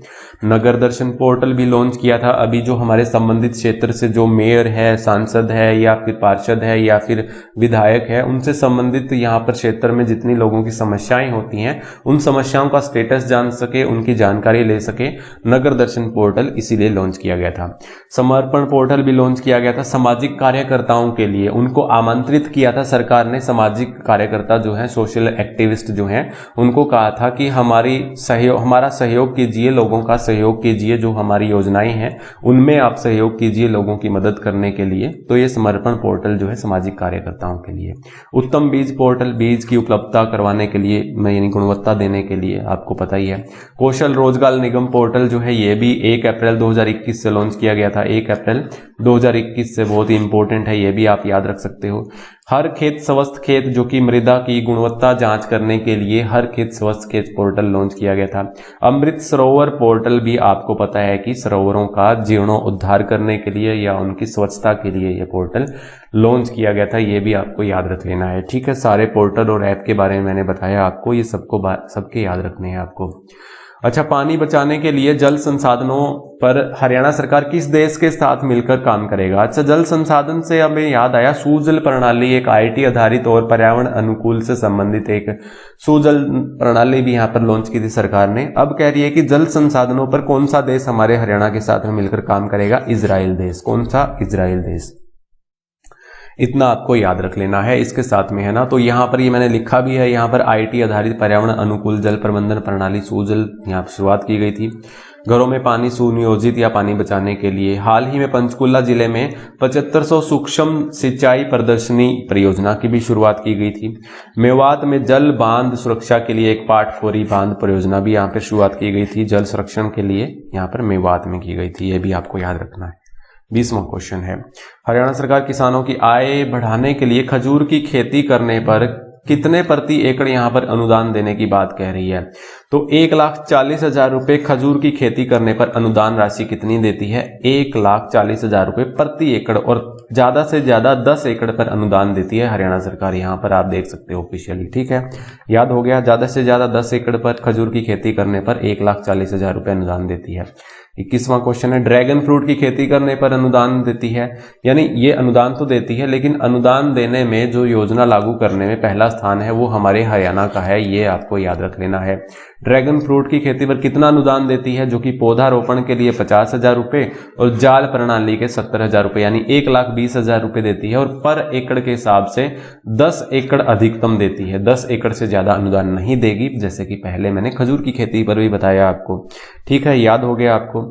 नगर दर्शन पोर्टल भी लॉन्च किया था अभी, जो हमारे संबंधित क्षेत्र से जो मेयर है, सांसद है या फिर पार्षद है या फिर विधायक है, उनसे संबंधित यहाँ पर क्षेत्र में जितनी लोगों की समस्याएं होती हैं, उन समस्याओं का स्टेटस जान सके, उनकी जानकारी ले सके, नगर दर्शन पोर्टल इसीलिए लॉन्च किया गया था। समर्पण पोर्टल भी लॉन्च किया गया था सामाजिक कार्यकर्ताओं के लिए, उनको आमंत्रित किया था सरकार ने। सामाजिक कार्यकर्ता जो है, सोशल एक्टिविस्ट जो हैं, उनको कहा था कि हमारा सहयोग कीजिए, लोगों का सहयोग कीजिए, जो हमारी योजनाएं हैं उनमें आप सहयोग कीजिए लोगों की मदद करने के लिए। तो ये समर्पण पोर्टल जो है सामाजिक कार्यकर्ताओं के लिए। उत्तम बीज पोर्टल, बीज की उपलब्धता करवाने के लिए, यानी गुणवत्ता देने के लिए, आपको पता ही है। कौशल रोजगार निगम पोर्टल जो है, ये भी 1 अप्रैल 2021 से लॉन्च किया गया था, 1 अप्रैल 2021 से, बहुत ही इंपॉर्टेंट है, ये भी आप याद रख सकते हो। हर खेत स्वस्थ खेत, जो कि मृदा की गुणवत्ता जांच करने के लिए हर खेत स्वस्थ खेत पोर्टल लॉन्च किया गया था। अमृत सरोवर पोर्टल भी आपको पता है कि सरोवरों का जीर्णोद्धार करने के लिए या उनकी स्वच्छता के लिए ये पोर्टल लॉन्च किया गया था, ये भी आपको याद रख लेना है, ठीक है। सारे पोर्टल और ऐप के बारे में मैंने बताया आपको, ये सबके याद रखने हैं आपको। अच्छा, पानी बचाने के लिए जल संसाधनों पर हरियाणा सरकार किस देश के साथ मिलकर काम करेगा? अच्छा, जल संसाधन से हमें याद आया, सुजल प्रणाली, एक आईटी आधारित और पर्यावरण अनुकूल से संबंधित एक सुजल प्रणाली भी यहाँ पर लॉन्च की थी सरकार ने। अब कह रही है कि जल संसाधनों पर कौन सा देश हमारे हरियाणा के साथ में मिलकर काम करेगा? इजराइल देश। कौन सा? इजराइल देश। इतना आपको याद रख लेना है इसके साथ में, है ना। तो यहाँ पर ये मैंने लिखा भी है, यहाँ पर आईटी आधारित पर्यावरण अनुकूल जल प्रबंधन प्रणाली सूजल यहाँ पर शुरुआत की गई थी। घरों में पानी सुनियोजित या पानी बचाने के लिए हाल ही में पंचकुला जिले में 7500 सूक्ष्म सिंचाई प्रदर्शनी परियोजना की भी शुरुआत की गई थी। मेवात में जल बांध सुरक्षा के लिए एक पाटफोरी बांध परियोजना भी यहाँ पर शुरुआत की गई थी, जल संरक्षण के लिए यहाँ पर मेवात में की गई थी। ये भी आपको याद रखना है। 20वां क्वेश्चन है, हरियाणा सरकार किसानों की आय बढ़ाने के लिए खजूर की खेती करने पर कितने प्रति एकड़ यहाँ पर अनुदान देने की बात कह रही है। तो 1,40,000 रुपये खजूर की खेती करने पर अनुदान राशि कितनी देती है? 1,40,000 रुपये प्रति एकड़, और ज्यादा से ज्यादा 10 एकड़ पर अनुदान देती है हरियाणा सरकार। यहाँ पर आप देख सकते हो ऑफिशियली, ठीक है, याद हो गया। ज्यादा से ज्यादा 10 एकड़ पर खजूर की खेती करने पर 1,40,000 रुपये अनुदान देती है। 21वां क्वेश्चन है, ड्रैगन फ्रूट की खेती करने पर अनुदान देती है। यानी ये अनुदान तो देती है, लेकिन अनुदान देने में जो योजना लागू करने में पहला स्थान है वो हमारे हरियाणा का है। ये आपको याद रख लेना है। ड्रैगन फ्रूट की खेती पर कितना अनुदान देती है? जो कि पौधारोपण के लिए 50,000 रुपये और जाल प्रणाली के 70,000 रुपये, यानी 1,20,000 रुपये देती है। और पर एकड़ के हिसाब से 10 एकड़ अधिकतम देती है, 10 एकड़ से ज्यादा अनुदान नहीं देगी, जैसे कि पहले मैंने खजूर की खेती पर भी बताया आपको। ठीक है, याद हो गया आपको।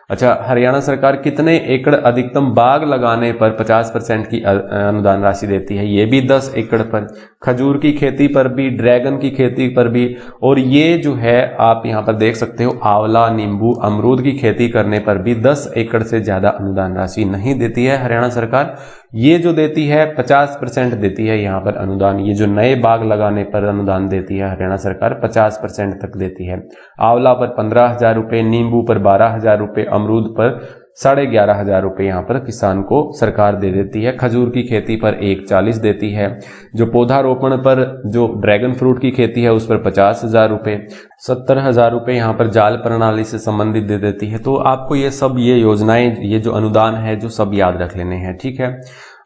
अच्छा, हरियाणा सरकार कितने एकड़ अधिकतम बाग लगाने पर 50% की अनुदान राशि देती है? ये भी 10 एकड़ पर। खजूर की खेती पर भी, ड्रैगन की खेती पर भी, और ये जो है आप यहाँ पर देख सकते हो आंवला, नींबू, अमरूद की खेती करने पर भी 10 एकड़ से ज्यादा अनुदान राशि नहीं देती है हरियाणा सरकार। ये जो देती है 50% देती है यहाँ पर अनुदान। ये जो नए बाग लगाने पर अनुदान देती है हरियाणा सरकार 50% तक देती है। आंवला पर 15,000 रुपये, नींबू पर 12,000 रुपये, अमरूद पर 11,500 रुपये यहाँ पर किसान को सरकार दे देती है। खजूर की खेती पर 1,40,000 देती है। जो पौधारोपण पर, जो ड्रैगन फ्रूट की खेती है उस पर 50,000 रुपये, 70,000 रुपये यहाँ पर जाल प्रणाली से संबंधित दे देती है। तो आपको ये सब, ये योजनाएं, ये जो अनुदान है जो सब याद रख लेने हैं, ठीक है।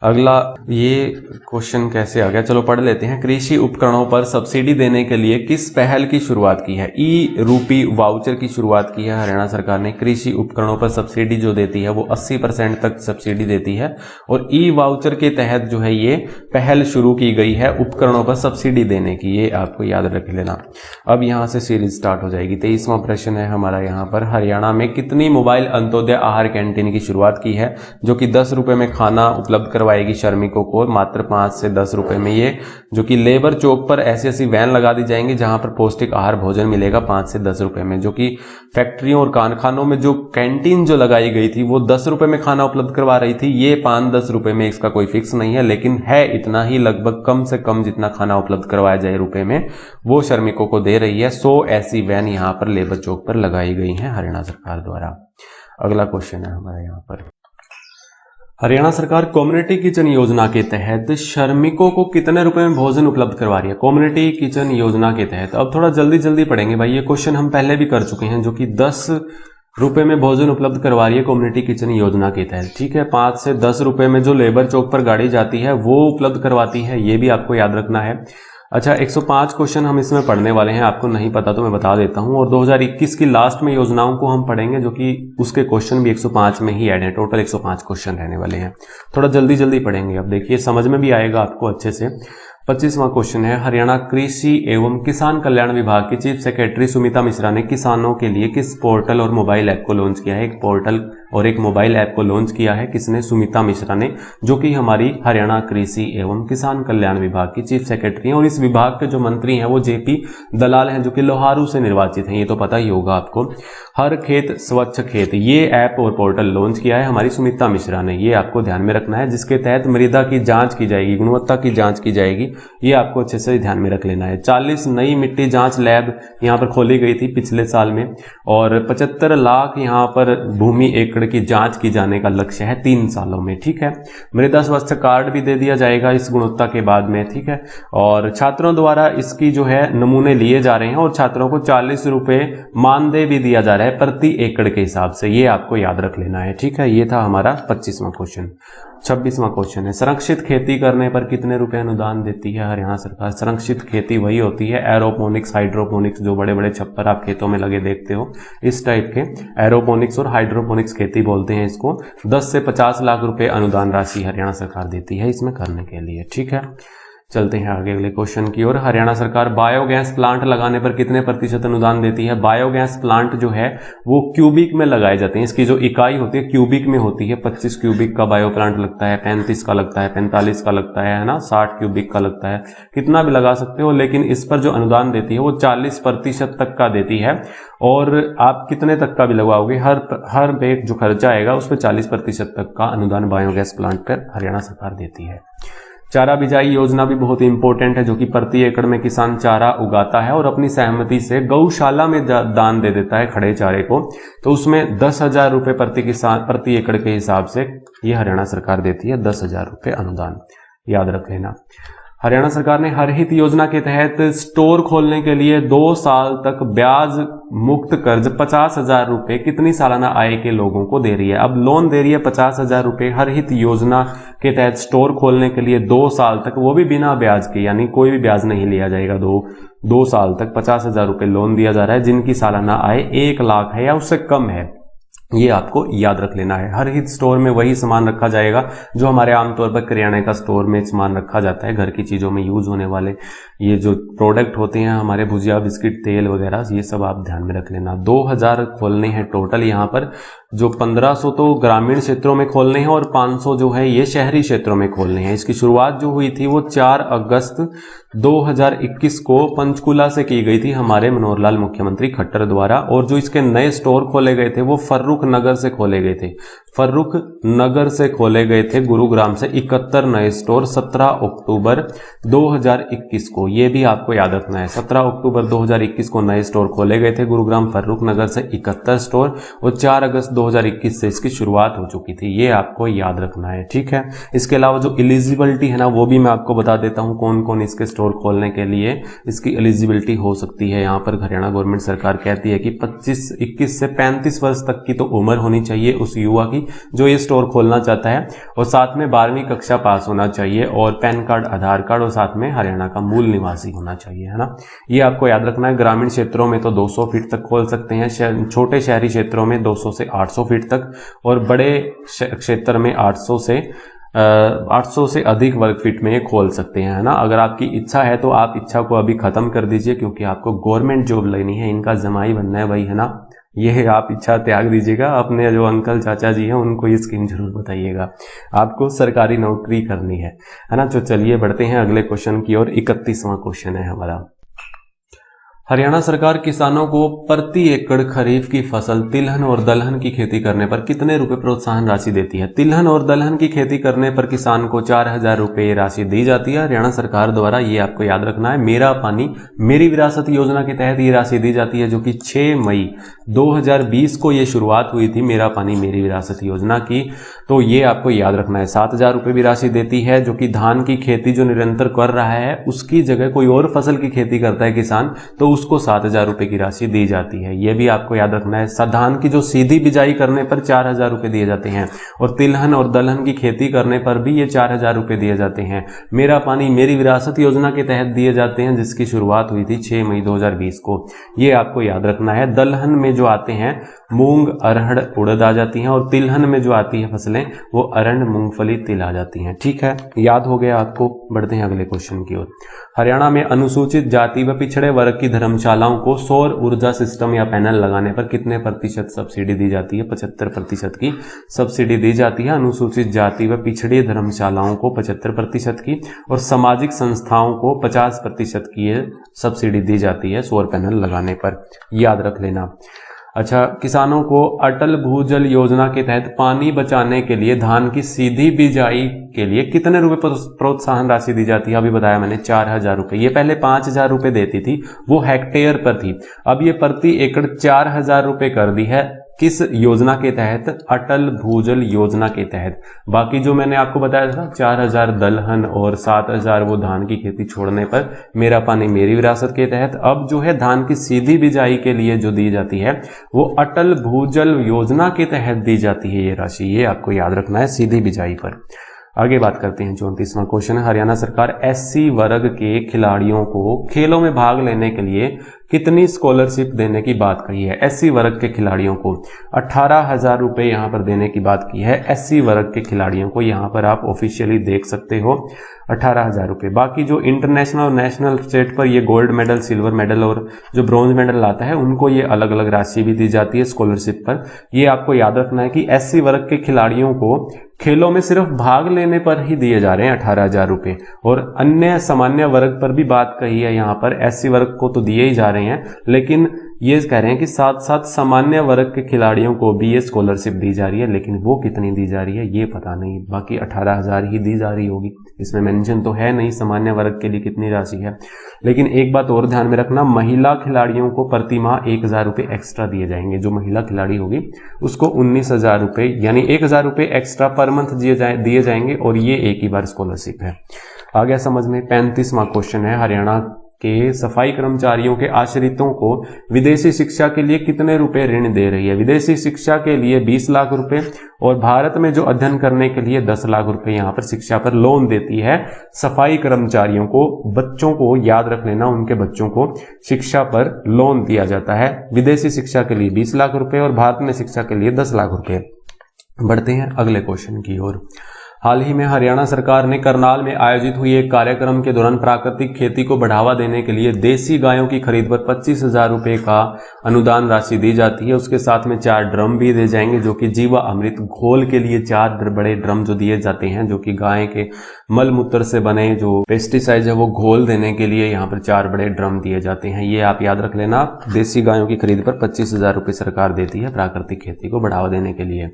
अगला ये क्वेश्चन कैसे आ गया, चलो पढ़ लेते हैं। कृषि उपकरणों पर सब्सिडी देने के लिए किस पहल की शुरुआत की है? ई रूपी वाउचर की शुरुआत की है हरियाणा सरकार ने। कृषि उपकरणों पर सब्सिडी जो देती है वो 80% तक सब्सिडी देती है, और ई वाउचर के तहत जो है ये पहल शुरू की गई है उपकरणों पर सब्सिडी देने की। ये आपको याद रख लेना। अब यहाँ से सीरीज स्टार्ट हो जाएगी। 23वां प्रश्न है हमारा यहाँ पर, हरियाणा में कितनी मोबाइल अंत्योदय आहार कैंटीन की शुरुआत की है? जो कि 10 रुपये में खाना उपलब्ध करवाएगी श्रमिकों को, मात्र 5 से 10 रुपए में। ये जो कि लेबर चौक पर ऐसी वैन लगा दी जाएंगी जहां पर पौष्टिक आहार भोजन मिलेगा 5 से 10 रुपए में। जो कि फैक्ट्रियों और कारखानों में जो कैंटीन जो लगाई गई थी वो 10 रुपए में खाना उपलब्ध करवा रही थी। ये 5-10 रुपए में, इसका कोई फिक्स नहीं है, लेकिन है इतना ही, लगभग कम से कम जितना खाना उपलब्ध करवाया जाए रुपए में वो श्रमिकों को दे रही है। 100 ऐसी वैन यहाँ पर लेबर चौक पर लगाई गई है हरियाणा सरकार द्वारा। अगला क्वेश्चन है हमारा यहाँ पर, हरियाणा सरकार कम्युनिटी किचन योजना के तहत श्रमिकों को कितने रुपए में भोजन उपलब्ध करवा रही है? कम्युनिटी किचन योजना के तहत, अब थोड़ा जल्दी जल्दी पढ़ेंगे भाई, ये क्वेश्चन हम पहले भी कर चुके हैं। जो कि 10 रुपए में भोजन उपलब्ध करवा रही है कम्युनिटी किचन योजना के तहत, ठीक है। 5 से 10 रुपए में जो लेबर चौक पर गाड़ी जाती है वो उपलब्ध करवाती है, ये भी आपको याद रखना है। अच्छा, 105 क्वेश्चन हम इसमें पढ़ने वाले हैं, आपको नहीं पता तो मैं बता देता हूं। और 2021 की लास्ट में योजनाओं को हम पढ़ेंगे, जो कि उसके क्वेश्चन भी 105 में ही ऐड है। टोटल 105 क्वेश्चन रहने वाले हैं, थोड़ा जल्दी जल्दी पढ़ेंगे। अब देखिए, समझ में भी आएगा आपको अच्छे से। 25वां क्वेश्चन है, हरियाणा कृषि एवं किसान कल्याण विभाग की चीफ सेक्रेटरी सुमिता मिश्रा ने किसानों के लिए किस पोर्टल और मोबाइल ऐप को लॉन्च किया है? एक पोर्टल और एक मोबाइल ऐप को लॉन्च किया है किसने? सुमिता मिश्रा ने, जो कि हमारी हरियाणा कृषि एवं किसान कल्याण विभाग की चीफ सेक्रेटरी हैं। और इस विभाग के जो मंत्री हैं वो जेपी दलाल हैं, जो कि लोहारू से निर्वाचित हैं, ये तो पता ही होगा आपको। हर खेत स्वच्छ खेत, ये ऐप और पोर्टल लॉन्च किया है हमारी सुमिता मिश्रा ने, ये आपको ध्यान में रखना है। जिसके तहत मृदा की जांच की जाएगी, गुणवत्ता की जांच की जाएगी, ये आपको अच्छे से ध्यान में रख लेना है। 40 नई मिट्टी जांच लैब यहाँ पर खोली गई थी पिछले साल में, और 75 लाख यहाँ पर भूमि एकड़ की जांच की जाने का लक्ष्य है 3 सालों में, ठीक है। मृदा स्वास्थ्य कार्ड भी दे दिया जाएगा इस गुणवत्ता के बाद में, ठीक है। और छात्रों द्वारा इसकी जो है नमूने लिए जा रहे हैं, और छात्रों को 40 रुपए मानदेय भी दिया जा रहा है प्रति एकड़ के हिसाब से, ये आपको याद रख लेना है, ठीक है। ये था हमारा 25वां क्वेश्चन। 26वां क्वेश्चन है, संरक्षित खेती करने पर कितने रुपए अनुदान देती है हरियाणा सरकार? संरक्षित खेती वही होती है एरोपोनिक्स, हाइड्रोपोनिक्स, जो बड़े बड़े छप्पर आप खेतों में लगे देखते हो, इस टाइप के एरोपोनिक्स और हाइड्रोपोनिक्स खेती बोलते हैं इसको। 10 से 50 लाख रुपए अनुदान राशि हरियाणा सरकार देती है इसमें करने के लिए। ठीक है, चलते हैं आगे अगले क्वेश्चन की ओर। हरियाणा सरकार बायोगैस प्लांट लगाने पर कितने प्रतिशत अनुदान देती है? बायोगैस प्लांट जो है वो क्यूबिक में लगाए जाते हैं, इसकी जो इकाई होती है क्यूबिक में होती है। 25 क्यूबिक का बायो प्लांट लगता है, 35 का लगता है, 45 का लगता है ना, 60 क्यूबिक का लगता है, कितना भी लगा सकते हो, लेकिन इस पर जो अनुदान देती है वो 40% तक का देती है। और आप कितने तक का भी लगवाओगे, हर एक जो खर्चा आएगा उस पर 40% तक का अनुदान बायोगैस प्लांट पर हरियाणा सरकार देती है। चारा बिजाई योजना भी बहुत इंपॉर्टेंट है, जो कि प्रति एकड़ में किसान चारा उगाता है और अपनी सहमति से गौशाला में दान दे देता है खड़े चारे को, तो उसमें 10,000 रुपये प्रति एकड़ के हिसाब से ये हरियाणा सरकार देती है, 10,000 रुपये अनुदान, याद रख लेना। हरियाणा सरकार ने हर हित योजना के तहत स्टोर खोलने के लिए 2 साल तक ब्याज मुक्त कर्ज 50,000 रुपये कितनी सालाना आय के लोगों को दे रही है? अब लोन दे रही है 50,000 रुपये हर हित योजना के तहत स्टोर खोलने के लिए 2 साल तक, वो भी बिना ब्याज के, यानी कोई भी ब्याज नहीं लिया जाएगा। 2 साल तक 50,000 रुपये लोन दिया जा रहा है जिनकी सालाना आय 1 लाख है या उससे कम है, ये आपको याद रख लेना है। हर हित स्टोर में वही सामान रखा जाएगा जो हमारे आमतौर पर किराने का स्टोर में सामान रखा जाता है, घर की चीज़ों में यूज होने वाले ये जो प्रोडक्ट होते हैं हमारे, भुजिया, बिस्किट, तेल वगैरह, ये सब आप ध्यान में रख लेना। 2000 खोलने हैं टोटल यहाँ पर, जो 1500 तो ग्रामीण क्षेत्रों में खोलने हैं और 500 जो है ये शहरी क्षेत्रों में खोलने हैं। इसकी शुरुआत जो हुई थी वो 4 अगस्त 2021 को पंचकुला से की गई थी हमारे मनोहर लाल मुख्यमंत्री खट्टर द्वारा, और जो इसके नए स्टोर खोले गए थे वो फर्रुख नगर से खोले गए थे। फर्रुख नगर से खोले गए थे गुरुग्राम से 71 नए स्टोर 17 अक्टूबर 2021 को, ये भी आपको याद रखना है। 17 अक्टूबर 2021 को नए स्टोर खोले गए थे गुरुग्राम फर्रुख नगर से 71 स्टोर, और 4 अगस्त 2021 से इसकी शुरुआत हो चुकी थी, ये आपको याद रखना है। ठीक है, इसके अलावा जो एलिजिबिलिटी है ना वो भी मैं आपको बता देता हूँ, कौन कौन इसके स्टोर खोलने के लिए इसकी एलिजिबिलिटी हो सकती है। यहाँ पर हरियाणा गवर्नमेंट सरकार कहती है कि 21 से 35 वर्ष तक की तो उम्र होनी चाहिए उस युवा की जो ये स्टोर खोलना चाहता है, और साथ में 12वीं कक्षा पास होना चाहिए, और पैन कार्ड, आधार कार्ड, और साथ में हरियाणा का मूल निवासी होना चाहिए, है ना। ये आपको याद रखना है। ग्रामीण क्षेत्रों में तो 200 फीट तक खोल सकते हैं, छोटे शहरी क्षेत्रों में 200 से 800 फीट तक, और बड़े क्षेत्र में 800 से अधिक वर्ग फीट में ये खोल सकते हैं, है ना। अगर आपकी इच्छा है तो आप इच्छा को अभी खत्म कर दीजिए, क्योंकि आपको गवर्नमेंट जॉब लेनी है, इनका जमाई बनना है भाई, है ना। ये आप इच्छा त्याग दीजिएगा, अपने जो अंकल चाचा जी हैं उनको ये स्कीम जरूर बताइएगा, आपको सरकारी नौकरी करनी है ना। तो चलिए बढ़ते हैं अगले क्वेश्चन की ओर। 31वां क्वेश्चन है हमारा, हरियाणा सरकार किसानों को प्रति एकड़ खरीफ की फसल तिलहन और दलहन की खेती करने पर कितने रुपए प्रोत्साहन राशि देती है? तिलहन और दलहन की खेती करने पर किसान को 4,000 रुपये राशि दी जाती है हरियाणा सरकार द्वारा, ये आपको याद रखना है। मेरा पानी मेरी विरासत योजना के तहत ये राशि दी जाती है, जो कि 6 मई 2020 को ये शुरुआत हुई थी मेरा पानी मेरी विरासत योजना की, तो ये आपको याद रखना है। 7,000 रुपये भी राशि देती है, जो कि धान की खेती जो निरंतर कर रहा है उसकी जगह कोई और फसल की खेती करता है किसान, तो उसको 7,000 रुपये की राशि दी जाती है, ये भी आपको याद रखना है। धान की जो सीधी बिजाई करने पर 4,000 रुपये दिए जाते हैं, और तिलहन और दलहन की खेती करने पर भी ये 4,000 रुपये दिए जाते हैं। मेरा पानी मेरी विरासत योजना के तहत दिए जाते हैं, जिसकी शुरुआत हुई थी 6 मई 2020 को, ये आपको याद रखना है। दलहन में जो आते हैं मूंग, अरहर, उड़द आ जाती हैं, और तिलहन में जो आती है फसलें वो अरहर, मूंगफली, तिल आ जाती हैं। ठीक है, याद हो गया आपको। बढ़ते हैं अगले क्वेश्चन की ओर। हरियाणा में अनुसूचित जाति व पिछड़े वर्ग की धर्मशालाओं को सौर ऊर्जा सिस्टम या पैनल लगाने पर कितने प्रतिशत सब्सिडी दी जाती है? 75% की सब्सिडी दी जाती है अनुसूचित जाति व पिछड़ी धर्मशालाओं को 75% की, और सामाजिक संस्थाओं को 50% की सब्सिडी दी जाती है सौर पैनल लगाने पर, याद रख लेना। अच्छा, किसानों को अटल भूजल योजना के तहत पानी बचाने के लिए धान की सीधी बिजाई के लिए कितने रुपए प्रोत्साहन राशि दी जाती है? अभी बताया मैंने 4,000 रुपये। ये पहले 5,000 रुपये देती थी, वो हेक्टेयर पर थी, अब ये प्रति एकड़ 4,000 रुपये कर दी है। किस योजना के तहत? अटल भूजल योजना के तहत। बाकी जो मैंने आपको बताया था 4,000 दलहन और 7,000 वो धान की खेती छोड़ने पर मेरा पानी मेरी विरासत के तहत, अब जो है धान की सीधी बिजाई के लिए जो दी जाती है वो अटल भूजल योजना के तहत दी जाती है ये राशि, ये आपको याद रखना है सीधी बिजाई पर। आगे बात करते हैं। 34वां क्वेश्चन है, हरियाणा सरकार SC वर्ग के खिलाड़ियों को खेलों में भाग लेने के लिए कितनी स्कॉलरशिप देने की बात कही है। SC वर्ग के खिलाड़ियों को 18,000 रुपए यहाँ पर देने की बात की है। SC वर्ग के खिलाड़ियों को यहाँ पर आप ऑफिशियली देख सकते हो 18,000 रुपए। बाकी जो इंटरनेशनल और नेशनल स्टेट पर ये गोल्ड मेडल, सिल्वर मेडल और जो ब्रॉन्ज मेडल आता है उनको ये अलग अलग राशि भी दी जाती है स्कॉलरशिप पर। ये आपको याद रखना है कि SC वर्ग के खिलाड़ियों को खेलों में सिर्फ भाग लेने पर ही दिए जा रहे हैं 18,000 रुपए, और अन्य सामान्य वर्ग पर भी बात कही है यहाँ पर। SC वर्ग को तो दिए ही जा रहे हैं, लेकिन ये कह रहे हैं कि साथ साथ सामान्य वर्ग के खिलाड़ियों को भी ये स्कॉलरशिप दी जा रही है, लेकिन वो कितनी दी जा रही है ये पता नहीं। बाकी 18,000 ही दी जा रही होगी, इसमें मेंशन तो है नहीं सामान्य वर्ग के लिए कितनी राशि है। लेकिन एक बात और ध्यान में रखना, महिला खिलाड़ियों को प्रति माह 1,000 रुपए एक्स्ट्रा दिए जाएंगे। जो महिला खिलाड़ी होगी उसको 19,000 रुपए यानी 1,000 रुपए एक्स्ट्रा पर मंथ दिए जाएंगे, और ये एक ही बार स्कॉलरशिप है। आ गया समझ में। 35वां क्वेश्चन है, हरियाणा के सफाई कर्मचारियों के आश्रितों को विदेशी शिक्षा के लिए कितने रुपए ऋण दे रही है। विदेशी शिक्षा के लिए 20 लाख रुपए और भारत में जो अध्ययन करने के लिए 10 लाख रुपए यहाँ पर शिक्षा पर लोन देती है सफाई कर्मचारियों को। बच्चों को याद रख लेना, उनके बच्चों को शिक्षा पर लोन दिया जाता है। विदेशी शिक्षा के लिए 20 लाख रुपए और भारत में शिक्षा के लिए 10 लाख रुपए। बढ़ते हैं अगले क्वेश्चन की ओर। हाल ही में हरियाणा सरकार ने करनाल में आयोजित हुई एक कार्यक्रम के दौरान प्राकृतिक खेती को बढ़ावा देने के लिए देसी गायों की खरीद पर 25,000 रुपए का अनुदान राशि दी जाती है। उसके साथ में 4 ड्रम भी दिए जाएंगे, जो कि जीवा अमृत घोल के लिए 4 बड़े ड्रम जो दिए जाते हैं, जो कि गाय के मल मूत्र से बने जो पेस्टिसाइड है वो घोल देने के लिए यहाँ पर 4 बड़े ड्रम दिए जाते हैं। ये आप याद रख लेना। देसी गायों की खरीद पर 25,000 रुपए सरकार देती है प्राकृतिक खेती को बढ़ावा देने के लिए।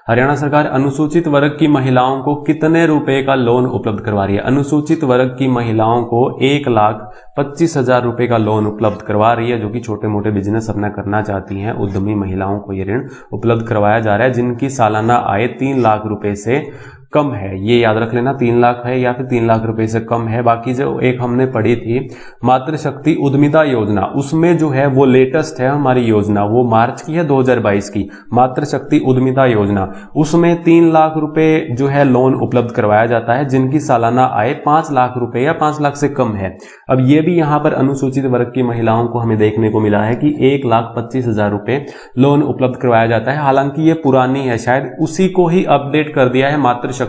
हरियाणा सरकार अनुसूचित वर्ग की महिलाओं को कितने रुपए का लोन उपलब्ध करवा रही है। अनुसूचित वर्ग की महिलाओं को 1,25,000 रुपए का लोन उपलब्ध करवा रही है, जो कि छोटे मोटे बिजनेस अपना करना चाहती हैं उद्यमी महिलाओं को ये ऋण उपलब्ध करवाया जा रहा है, जिनकी सालाना आय 3 लाख रुपए से कम है। ये याद रख लेना, 3 लाख है या फिर 3 लाख रुपए से कम है। बाकी जो एक हमने पढ़ी थी मातृशक्ति उद्यमिता योजना, उसमें जो है वो लेटेस्ट है हमारी योजना, वो मार्च की है 2022 की मातृशक्ति उद्यमिता योजना। उसमें 3 लाख रुपए जो है लोन उपलब्ध करवाया जाता है, जिनकी सालाना आय 5 लाख रुपए या 5 लाख से कम है। अब ये भी यहाँ पर अनुसूचित वर्ग की महिलाओं को हमें देखने को मिला है कि 1,25,000 रुपए लोन उपलब्ध करवाया जाता है। हालांकि ये पुरानी है, शायद उसी को ही अपडेट कर दिया है मातृशक्ति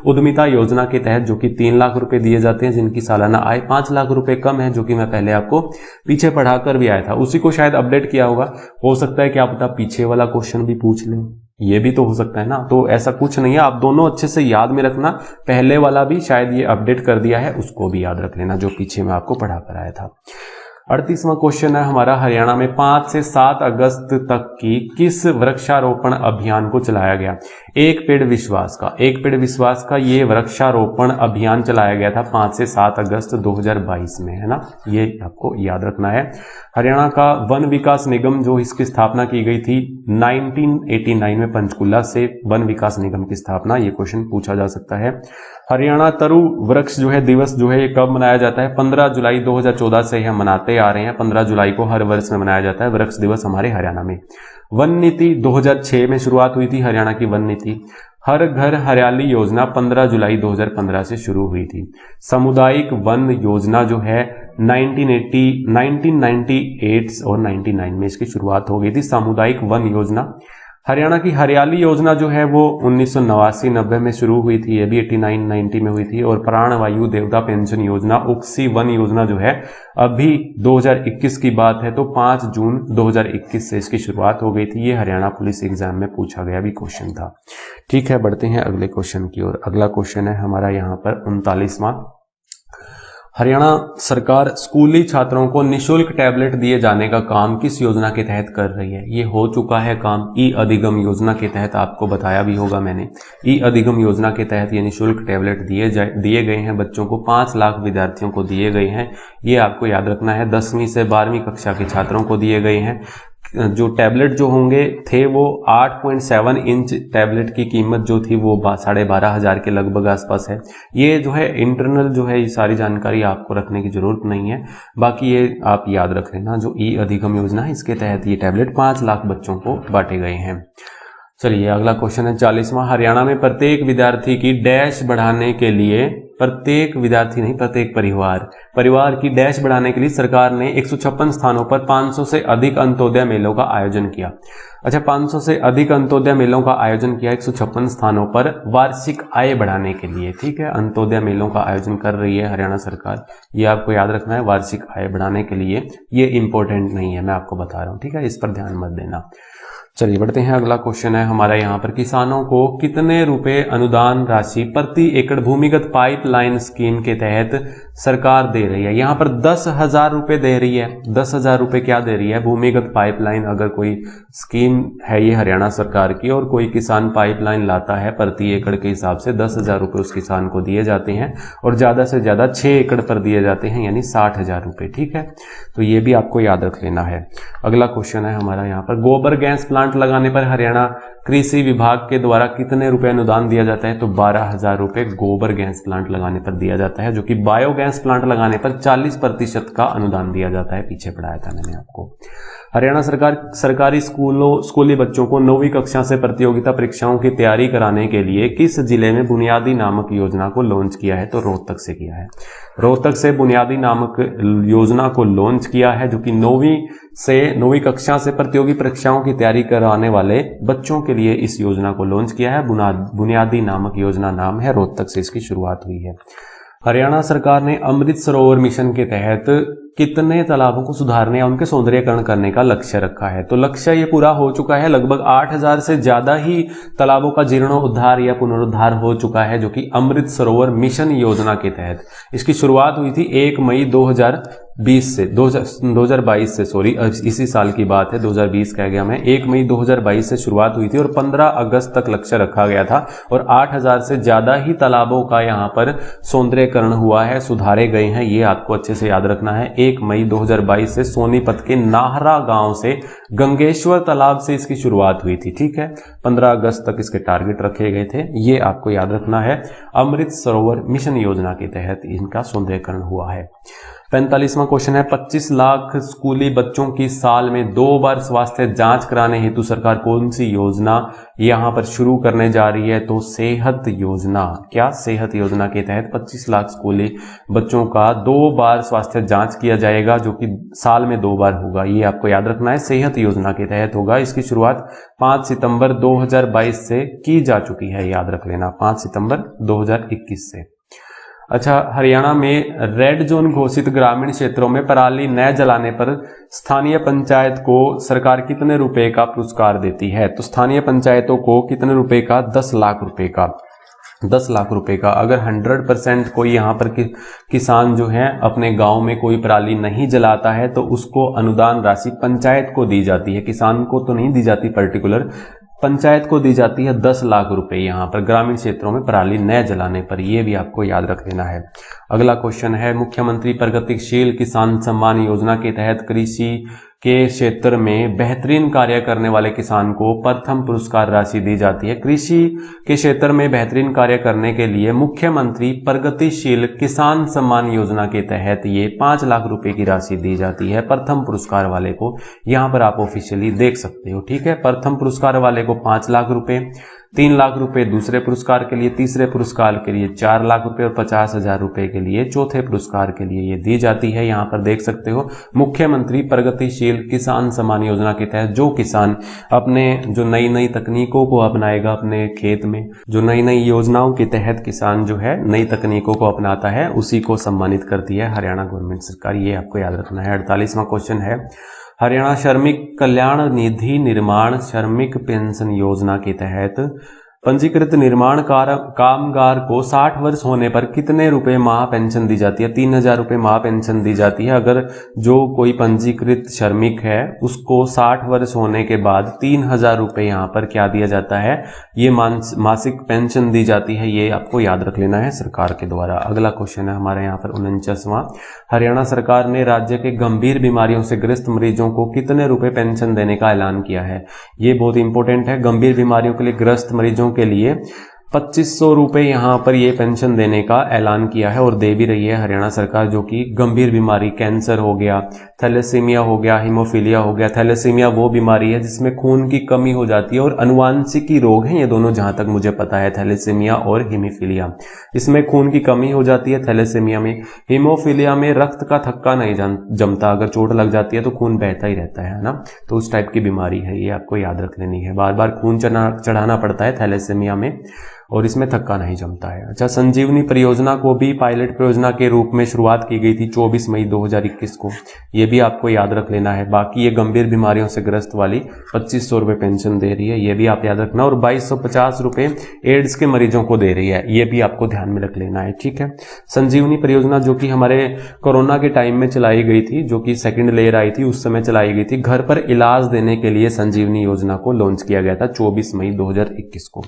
उद्यमिता योजना के तहत, जो कि 3 लाख रुपए दिए जाते हैं, जिनकी सालाना आय 5 लाख रुपए कम है, जो कि मैं पहले आपको पीछे पढ़ाकर भी आया था। उसी को शायद अपडेट किया होगा। हो सकता है क्या पता पीछे वाला क्वेश्चन भी पूछ लें, ये भी तो हो सकता है ना। तो ऐसा कुछ नहीं है, आप दोनों अच्छे से याद में रखना। पहले वाला भी शायद ये अपडेट कर दिया है, उसको भी याद रख लेना जो पीछे मैं आपको पढ़ा कर आया था। 38वां क्वेश्चन है हमारा, हरियाणा में 5 से 7 अगस्त तक की किस वृक्षारोपण अभियान को चलाया गया। एक पेड़ विश्वास का ये वृक्षारोपण अभियान चलाया गया था 5 से 7 अगस्त 2022 में, है ना। ये आपको याद रखना है। हरियाणा का वन विकास निगम जो इसकी स्थापना की गई थी 1989 में, पंचकुला से वन विकास निगम की स्थापना, ये क्वेश्चन पूछा जा सकता है। हरियाणा तरु वृक्ष जो है दिवस जो है ये कब मनाया जाता है। 15 जुलाई 2014 से हम मनाते आ रहे हैं। 15 जुलाई को हर वर्ष में मनाया जाता है वृक्ष दिवस हमारे हरियाणा में। वन नीति 2006 में शुरुआत हुई थी हरियाणा की वन नीति। हर घर हरियाली योजना 15 जुलाई 2015 से शुरू हुई थी। सामुदायिक वन योजना जो है 1998 और 99 में इसकी शुरुआत हो गई थी, सामुदायिक वन योजना। हरियाणा की हरियाली योजना जो है वो 1989-90 में शुरू हुई थी, ये भी 89-90 में हुई थी। और प्राणवायु देवता पेंशन योजना, उक्सी वन योजना जो है अभी 2021 की बात है, तो 5 जून 2021 से इसकी शुरुआत हो गई थी। ये हरियाणा पुलिस एग्जाम में पूछा गया भी क्वेश्चन था। ठीक है, बढ़ते हैं अगले क्वेश्चन की ओर। अगला क्वेश्चन है हमारा यहाँ पर 39वां। हरियाणा सरकार स्कूली छात्रों को निशुल्क टैबलेट दिए जाने का काम किस योजना के तहत कर रही है। ये हो चुका है काम ई अधिगम योजना के तहत, आपको बताया भी होगा मैंने। ई अधिगम योजना के तहत ये निशुल्क टैबलेट दिए गए हैं बच्चों को, 5 लाख विद्यार्थियों को दिए गए हैं। ये आपको याद रखना है। 10वीं से 12वीं कक्षा के छात्रों को दिए गए हैं। जो टैबलेट जो होंगे थे वो 8.7 इंच टैबलेट की कीमत जो थी वो 12,500 के लगभग आसपास है। ये जो है इंटरनल जो है ये सारी जानकारी आपको रखने की जरूरत नहीं है, बाकी ये आप याद रख लेना। जो ई अधिगम योजना है इसके तहत ये टैबलेट 5 लाख बच्चों को बांटे गए हैं। चलिए अगला क्वेश्चन है 40वां। हरियाणा में प्रत्येक विद्यार्थी की डैश बढ़ाने के लिए, प्रत्येक विद्यार्थी नहीं प्रत्येक परिवार की डैश बढ़ाने के लिए सरकार ने 156 स्थानों पर 500 से अधिक अंत्योदय मेलों का आयोजन किया। अच्छा, 500 से अधिक अंत्योदय मेलों का आयोजन किया 156 स्थानों पर वार्षिक आय बढ़ाने के लिए। ठीक है, अंत्योदय मेलों का आयोजन कर रही है हरियाणा सरकार, ये आपको याद रखना है, वार्षिक आय बढ़ाने के लिए। ये इंपॉर्टेंट नहीं है, मैं आपको बता रहा हूँ, ठीक है, इस पर ध्यान मत देना। चलिए बढ़ते हैं, अगला क्वेश्चन है हमारा यहाँ पर, किसानों को कितने रुपए अनुदान राशि प्रति एकड़ भूमिगत पाइपलाइन स्कीम के तहत सरकार दे रही है। यहाँ पर 10,000 रुपए दे रही है। 10,000 रुपए क्या दे रही है? भूमिगत पाइपलाइन, अगर कोई स्कीम है ये हरियाणा सरकार की और कोई किसान पाइपलाइन लाता है प्रति एकड़ के हिसाब से 10,000 रुपए उस किसान को दिए जाते हैं और ज्यादा से ज्यादा 6 एकड़ पर दिए जाते हैं, यानी 60,000 रुपए। ठीक है, तो ये भी आपको याद रख लेना है। अगला क्वेश्चन है हमारा यहाँ पर, गोबर गैस प्लांट लगाने पर हरियाणा कृषि विभाग के द्वारा कितने रुपए अनुदान दिया जाता है? तो 12,000 रुपए गोबर गैस प्लांट लगाने पर दिया जाता है, जो कि बायोगैस प्लांट लगाने पर 40% का अनुदान दिया जाता है। पीछे पढ़ाया था मैंने आपको। हरियाणा सरकार सरकारी स्कूली बच्चों को 9वीं कक्षा से प्रतियोगिता परीक्षाओं की तैयारी कराने के लिए किस जिले में बुनियादी नामक योजना को लॉन्च किया है? तो रोहतक से किया है। रोहतक से बुनियादी नामक योजना को लॉन्च किया है, जो कि 9वीं कक्षा से प्रतियोगी परीक्षाओं की तैयारी कराने वाले बच्चों के लिए इस योजना को लॉन्च किया है। बुनियादी नामक योजना नाम है, रोहतक से इसकी शुरुआत हुई है। हरियाणा सरकार ने अमृत सरोवर मिशन के तहत कितने तालाबों को सुधारने या उनके सौंदर्यीकरण करने का लक्ष्य रखा है? तो लक्ष्य ये पूरा हो चुका है। लगभग 8,000 से ज्यादा ही तालाबों का जीर्णोद्धार या पुनरुद्धार हो चुका है, जो कि अमृत सरोवर मिशन योजना के तहत। इसकी शुरुआत हुई थी 1 मई 2022 से, सॉरी इसी साल की बात है, 2020 कह गया मैं। 1 मई 2022 से शुरुआत हुई थी और 15 अगस्त तक लक्ष्य रखा गया था और 8,000 से ज्यादा ही तालाबों का यहाँ पर सौंदर्यीकरण हुआ है, सुधारे गए हैं। ये आपको अच्छे से याद रखना है। 1 मई 2022 से सोनीपत के नाहरा गांव से गंगेश्वर तालाब से इसकी शुरुआत हुई थी। ठीक है, 15 अगस्त तक इसके टारगेट रखे गए थे, ये आपको याद रखना है। अमृत सरोवर मिशन योजना के तहत इनका सौंदर्यीकरण हुआ है। 45वां क्वेश्चन है, 25 लाख स्कूली बच्चों की साल में 2 बार स्वास्थ्य जांच कराने हेतु सरकार कौन सी योजना यहां पर शुरू करने जा रही है? तो सेहत योजना। क्या? सेहत योजना के तहत 25 लाख स्कूली बच्चों का 2 बार स्वास्थ्य जांच किया जाएगा, जो कि साल में 2 बार होगा। ये आपको याद रखना है, सेहत योजना के तहत होगा। इसकी शुरुआत 5 सितंबर 2022 से की जा चुकी है, याद रख लेना, 5 सितंबर 2021 से। अच्छा, हरियाणा में रेड जोन घोषित ग्रामीण क्षेत्रों में पराली न जलाने पर स्थानीय पंचायत को सरकार कितने रुपए का पुरस्कार देती है? तो स्थानीय पंचायतों को कितने रुपए का? 10 लाख रुपए का। 10 लाख रुपए का। अगर 100% कोई यहाँ पर किसान जो है अपने गांव में कोई पराली नहीं जलाता है तो उसको अनुदान राशि पंचायत को दी जाती है, किसान को तो नहीं दी जाती, पर्टिकुलर पंचायत को दी जाती है 10 लाख रुपए यहाँ पर ग्रामीण क्षेत्रों में पराली न जलाने पर। यह भी आपको याद रख लेना है। अगला क्वेश्चन है, मुख्यमंत्री प्रगतिशील किसान सम्मान योजना के तहत कृषि के क्षेत्र में बेहतरीन कार्य करने वाले किसान को प्रथम पुरस्कार राशि दी जाती है। कृषि के क्षेत्र में बेहतरीन कार्य करने के लिए मुख्यमंत्री प्रगतिशील किसान सम्मान योजना के तहत ये 5 लाख रुपए की राशि दी जाती है प्रथम पुरस्कार वाले को। यहां पर आप ऑफिशियली देख सकते हो। ठीक है, प्रथम पुरस्कार वाले को 5 लाख रुपए, 3 लाख रुपए दूसरे पुरस्कार के लिए, तीसरे पुरस्कार के लिए 4 लाख रुपए और 50,000 रुपए के लिए चौथे पुरस्कार के लिए ये दी जाती है। यहाँ पर देख सकते हो, मुख्यमंत्री प्रगतिशील किसान सम्मान योजना के तहत जो किसान अपने जो नई नई तकनीकों को अपनाएगा अपने खेत में, जो नई नई योजनाओं के तहत किसान जो है नई तकनीकों को अपनाता है, उसी को सम्मानित करती है हरियाणा गवर्नमेंट सरकार। ये आपको याद रखना है। 48वां क्वेश्चन है, हरियाणा श्रमिक कल्याण निधि निर्माण श्रमिक पेंशन योजना के तहत पंजीकृत निर्माण कामगार को 60 वर्ष होने पर कितने रुपए माह पेंशन दी जाती है? 3,000 रुपए माह पेंशन दी जाती है। अगर जो कोई पंजीकृत श्रमिक है उसको 60 वर्ष होने के बाद 3,000 रुपए यहाँ पर क्या दिया जाता है? ये मासिक पेंशन दी जाती है। ये आपको याद रख लेना है सरकार के द्वारा। अगला क्वेश्चन है हमारे यहाँ पर 49वां, हरियाणा सरकार ने राज्य के गंभीर बीमारियों से ग्रस्त मरीजों को कितने रुपए पेंशन देने का ऐलान किया है? ये बहुत इंपॉर्टेंट है। गंभीर बीमारियों के लिए ग्रस्त मरीजों के लिए 2500 रुपये यहाँ पर ये पेंशन देने का ऐलान किया है और दे भी रही है हरियाणा सरकार, जो कि गंभीर बीमारी, कैंसर हो गया, थैलेसीमिया हो गया, हीमोफीलिया हो गया। थैलेसीमिया वो बीमारी है जिसमें खून की कमी हो जाती है और अनुवांशिकी रोग हैं ये दोनों, जहां तक मुझे पता है, थैलेसीमिया और हीमोफीलिया। इसमें खून की कमी हो जाती है थैलेसीमिया में। हीमोफीलिया में रक्त का थक्का नहीं जमता, अगर चोट लग जाती है तो खून बहता ही रहता है ना, तो उस टाइप की बीमारी है ये, आपको याद रख लेनी है। बार बार खून चढ़ाना पड़ता है थैलेसीमिया में और इसमें थक्का नहीं जमता है। अच्छा, संजीवनी परियोजना को भी पायलट परियोजना के रूप में शुरुआत की गई थी 24 मई 2021 को, ये भी आपको याद रख लेना है। बाकी ये गंभीर बीमारियों से ग्रस्त वाली 2500 रुपये पेंशन दे रही है, ये भी आप याद रखना। और 2250 रुपये एड्स के मरीजों को दे रही है, ये भी आपको ध्यान में रख लेना है, ठीक है। संजीवनी परियोजना जो कि हमारे कोरोना के टाइम में चलाई गई थी, जो कि सेकेंड लेयर आई थी उस समय चलाई गई थी, घर पर इलाज देने के लिए संजीवनी योजना को लॉन्च किया गया था 24 मई 2021 को।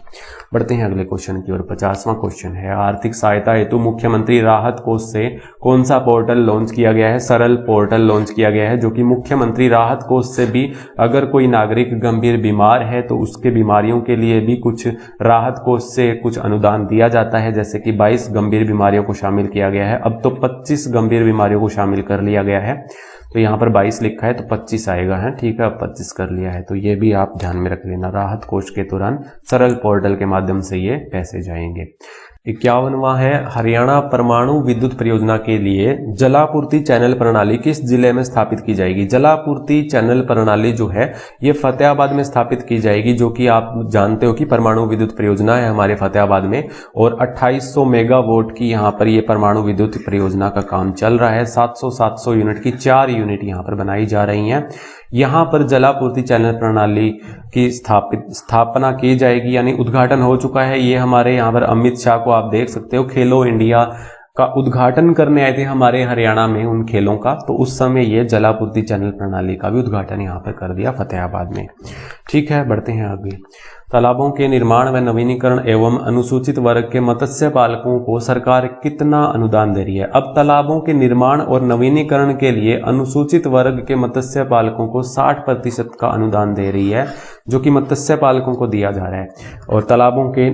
बढ़ते हैं अगले क्वेश्चन की ओर। 50वां क्वेश्चन है, आर्थिक सहायता हेतु मुख्यमंत्री राहत कोष से कौन सा पोर्टल लॉन्च किया गया है? सरल पोर्टल लॉन्च किया गया है, जो कि मुख्यमंत्री राहत कोष से भी अगर कोई नागरिक गंभीर बीमार है तो उसके बीमारियों के लिए भी कुछ राहत कोष से कुछ अनुदान दिया जाता है। जैसे कि 22 गंभीर बीमारियों को शामिल किया गया है, अब तो 25 गंभीर बीमारियों को शामिल कर लिया गया है, तो यहाँ पर 22 लिखा है तो 25 आएगा, है ठीक है। अब 25 कर लिया है, तो ये भी आप ध्यान में रख लेना। राहत कोष के दौरान सरल पोर्टल के माध्यम से ये पैसे जाएंगे। 51वां है, हरियाणा परमाणु विद्युत परियोजना के लिए जलापूर्ति चैनल प्रणाली किस जिले में स्थापित की जाएगी? जलापूर्ति चैनल प्रणाली जो है ये फतेहाबाद में स्थापित की जाएगी, जो कि आप जानते हो कि परमाणु विद्युत परियोजना है हमारे फतेहाबाद में, और 2800 मेगावाट की यहाँ पर ये परमाणु विद्युत परियोजना का काम चल रहा है। 700 यूनिट की 4 यूनिट यहाँ पर बनाई जा रही हैं। यहाँ पर जलापूर्ति चैनल प्रणाली की स्थापना की जाएगी, यानी उद्घाटन हो चुका है। ये हमारे यहाँ पर अमित शाह को आप देख सकते हो, खेलो इंडिया का उद्घाटन करने आए थे हमारे हरियाणा में उन खेलों का, तो उस समय ये जलापूर्ति चैनल प्रणाली का भी उद्घाटन यहाँ पर कर दिया फतेहाबाद में, ठीक है। बढ़ते हैं आगे। तालाबों के निर्माण व नवीनीकरण एवं अनुसूचित वर्ग के मत्स्य पालकों को सरकार कितना अनुदान दे रही है? अब तालाबों के निर्माण और नवीनीकरण के लिए अनुसूचित वर्ग के मत्स्य पालकों को 60% का अनुदान दे रही है, जो कि मत्स्य पालकों को दिया जा रहा है, और तालाबों के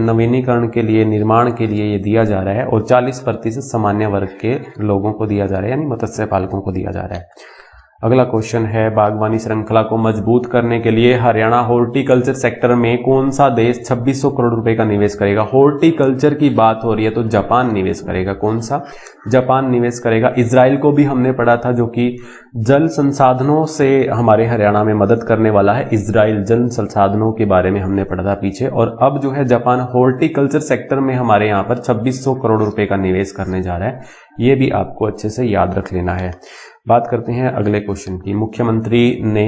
नवीनीकरण के लिए, निर्माण के लिए ये दिया जा रहा है, और 40% सामान्य वर्ग के लोगों को दिया जा रहा है, यानी मत्स्य पालकों को दिया जा रहा है। अगला क्वेश्चन है, बागवानी श्रृंखला को मजबूत करने के लिए हरियाणा हॉर्टिकल्चर सेक्टर में कौन सा देश 2600 करोड़ रुपए का निवेश करेगा? हॉर्टिकल्चर की बात हो रही है तो जापान निवेश करेगा। कौन सा? जापान निवेश करेगा। इजराइल को भी हमने पढ़ा था, जो कि जल संसाधनों से हमारे हरियाणा में मदद करने वाला है। इजराइल जल संसाधनों के बारे में हमने पढ़ा था पीछे, और अब जो है जापान हॉर्टिकल्चर सेक्टर में हमारे यहाँ पर 2600 करोड़ रुपए का निवेश करने जा रहा है, ये भी आपको अच्छे से याद रख लेना है। बात करते हैं अगले क्वेश्चन की। मुख्यमंत्री ने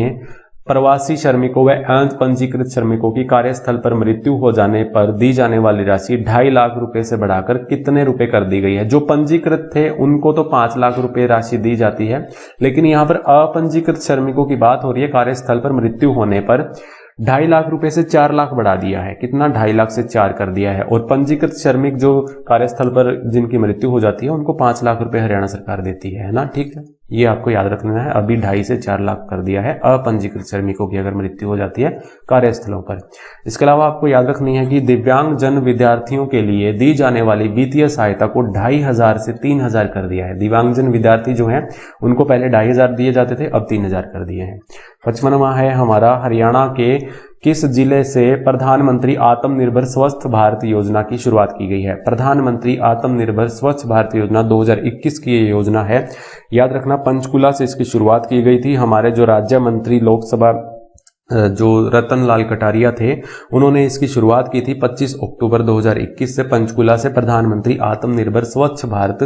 प्रवासी श्रमिकों व पंजीकृत श्रमिकों की कार्यस्थल पर मृत्यु हो जाने पर दी जाने वाली राशि 2.5 लाख रुपए से बढ़ाकर कितने रुपए कर दी गई है? जो पंजीकृत थे उनको तो 5 लाख रुपए राशि दी जाती है, लेकिन यहाँ पर अपंजीकृत श्रमिकों की बात हो रही है। कार्यस्थल पर मृत्यु होने पर 2.5 लाख रुपए से 4 लाख बढ़ा दिया है। कितना? 2.5 लाख से 4 कर दिया है। और पंजीकृत श्रमिक जो कार्यस्थल पर जिनकी मृत्यु हो जाती है उनको 5 लाख रुपए हरियाणा सरकार देती है ना, ठीक है। ये आपको याद रखना है। अभी 2.5 से 4 लाख कर दिया है अपंजीकृत श्रमिकों की अगर मृत्यु हो जाती है कार्यस्थलों पर। इसके अलावा आपको याद रखनी है कि दिव्यांग जन विद्यार्थियों के लिए दी जाने वाली वित्तीय सहायता को 2500 से 3000 कर दिया है। दिव्यांगजन विद्यार्थी जो हैं उनको पहले 2500 दिए जाते थे, अब 3000 कर दिए हैं। 55वां है हमारा, हरियाणा के किस जिले से प्रधानमंत्री आत्मनिर्भर स्वस्थ भारत योजना की शुरुआत की गई है? प्रधानमंत्री आत्मनिर्भर स्वच्छ भारत योजना 2021 की ये योजना है, याद रखना। पंचकुला से इसकी शुरुआत की गई थी। हमारे जो राज्य मंत्री लोकसभा जो रतन लाल कटारिया थे, उन्होंने इसकी शुरुआत की थी 25 अक्टूबर 2021 से। पंचकुला से प्रधानमंत्री आत्मनिर्भर स्वच्छ भारत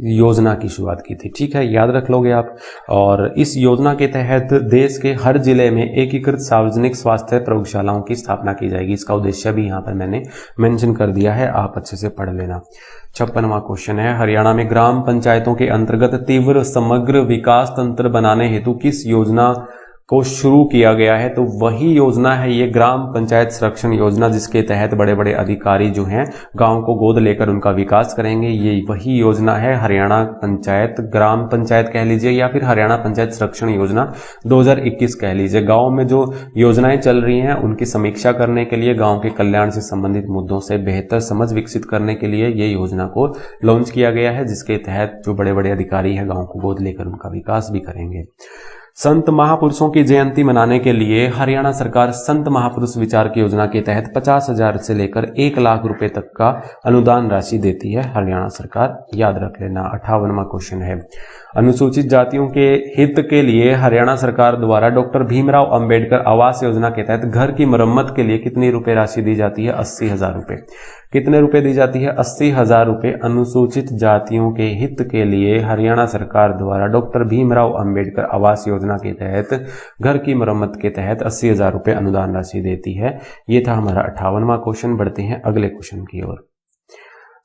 योजना की शुरुआत की थी, ठीक है, याद रख लोगे आप। और इस योजना के तहत देश के हर जिले में एकीकृत सार्वजनिक स्वास्थ्य प्रयोगशालाओं की स्थापना की जाएगी। इसका उद्देश्य भी यहाँ पर मैंने मेंशन कर दिया है, आप अच्छे से पढ़ लेना। 56वां क्वेश्चन है, हरियाणा में ग्राम पंचायतों के अंतर्गत तीव्र समग्र विकास तंत्र बनाने हेतु किस योजना को शुरू किया गया है, तो वही योजना है ये ग्राम पंचायत संरक्षण योजना, जिसके तहत बड़े बड़े अधिकारी जो हैं गांव को गोद लेकर उनका विकास करेंगे। ये वही योजना है हरियाणा पंचायत ग्राम पंचायत कह लीजिए या फिर हरियाणा पंचायत संरक्षण योजना 2021 कह लीजिए। गांव में जो योजनाएं चल रही हैं उनकी समीक्षा करने के लिए, गांव के कल्याण से संबंधित मुद्दों से बेहतर समझ विकसित करने के लिए ये योजना को लॉन्च किया गया है, जिसके तहत जो बड़े बड़े अधिकारी हैं गांव को गोद लेकर उनका विकास भी करेंगे। संत महापुरुषों की जयंती मनाने के लिए हरियाणा सरकार संत महापुरुष विचार की योजना के तहत 50,000 से लेकर 1 लाख रुपए तक का अनुदान राशि देती है हरियाणा सरकार, याद रख लेना। 58वां क्वेश्चन है, अनुसूचित जातियों के हित के लिए हरियाणा सरकार द्वारा डॉक्टर भीमराव अंबेडकर आवास योजना के तहत घर की मरम्मत के लिए कितनी रुपए राशि दी जाती है? 80,000 रुपए। कितने रुपए दी जाती है? 80,000 रुपए। अनुसूचित जातियों के हित के लिए हरियाणा सरकार द्वारा डॉक्टर भीमराव अंबेडकर आवास योजना के तहत घर की मरम्मत के तहत 80,000 रुपए अनुदान राशि देती है। ये था हमारा 58वां क्वेश्चन। बढ़ते हैं अगले क्वेश्चन की ओर।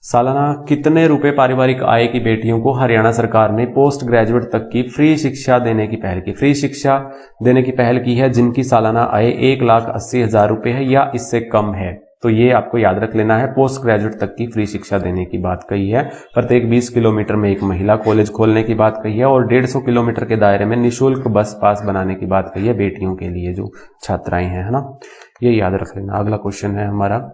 सालाना कितने रुपए पारिवारिक आय की बेटियों को हरियाणा सरकार ने पोस्ट ग्रेजुएट तक की फ्री शिक्षा देने की पहल की? फ्री शिक्षा देने की पहल की है जिनकी सालाना आय 1,80,000 रुपए है या इससे कम है। तो ये आपको याद रख लेना है, पोस्ट ग्रेजुएट तक की फ्री शिक्षा देने की बात कही है। प्रत्येक 20 किलोमीटर में एक महिला कॉलेज खोलने की बात कही है और 150 किलोमीटर के दायरे में निःशुल्क बस पास बनाने की बात कही है बेटियों के लिए जो छात्राएं हैं, है ना। ये याद रख लेना। अगला क्वेश्चन है हमारा,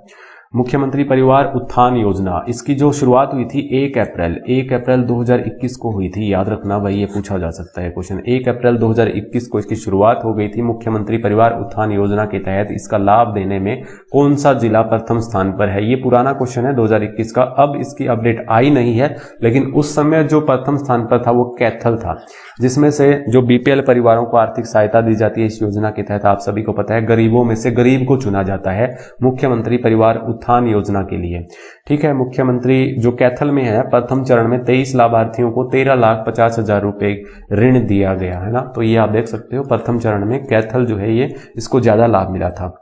मुख्यमंत्री परिवार उत्थान योजना, इसकी जो शुरुआत हुई थी 1 अप्रैल 2021 को हुई थी। याद रखना भाई, ये पूछा जा सकता है क्वेश्चन। 1 अप्रैल 2021 को इसकी शुरुआत हो गई थी। मुख्यमंत्री परिवार उत्थान योजना के तहत इसका लाभ देने में कौन सा जिला प्रथम स्थान पर है? ये पुराना क्वेश्चन है 2021 का, अब इसकी अपडेट आई नहीं है, लेकिन उस समय जो प्रथम स्थान पर था वो कैथल था, जिसमें से जो बीपीएल परिवारों को आर्थिक सहायता दी जाती है इस योजना के तहत, आप सभी को पता है, गरीबों में से गरीब को चुना जाता है मुख्यमंत्री परिवार उत्थान योजना के लिए। ठीक है, मुख्यमंत्री जो कैथल में है, प्रथम चरण में 23 लाभार्थियों को 13,50,000 रुपए ऋण दिया गया है ना। तो ये आप देख सकते हो, प्रथम चरण में कैथल जो है ये इसको ज्यादा लाभ मिला था।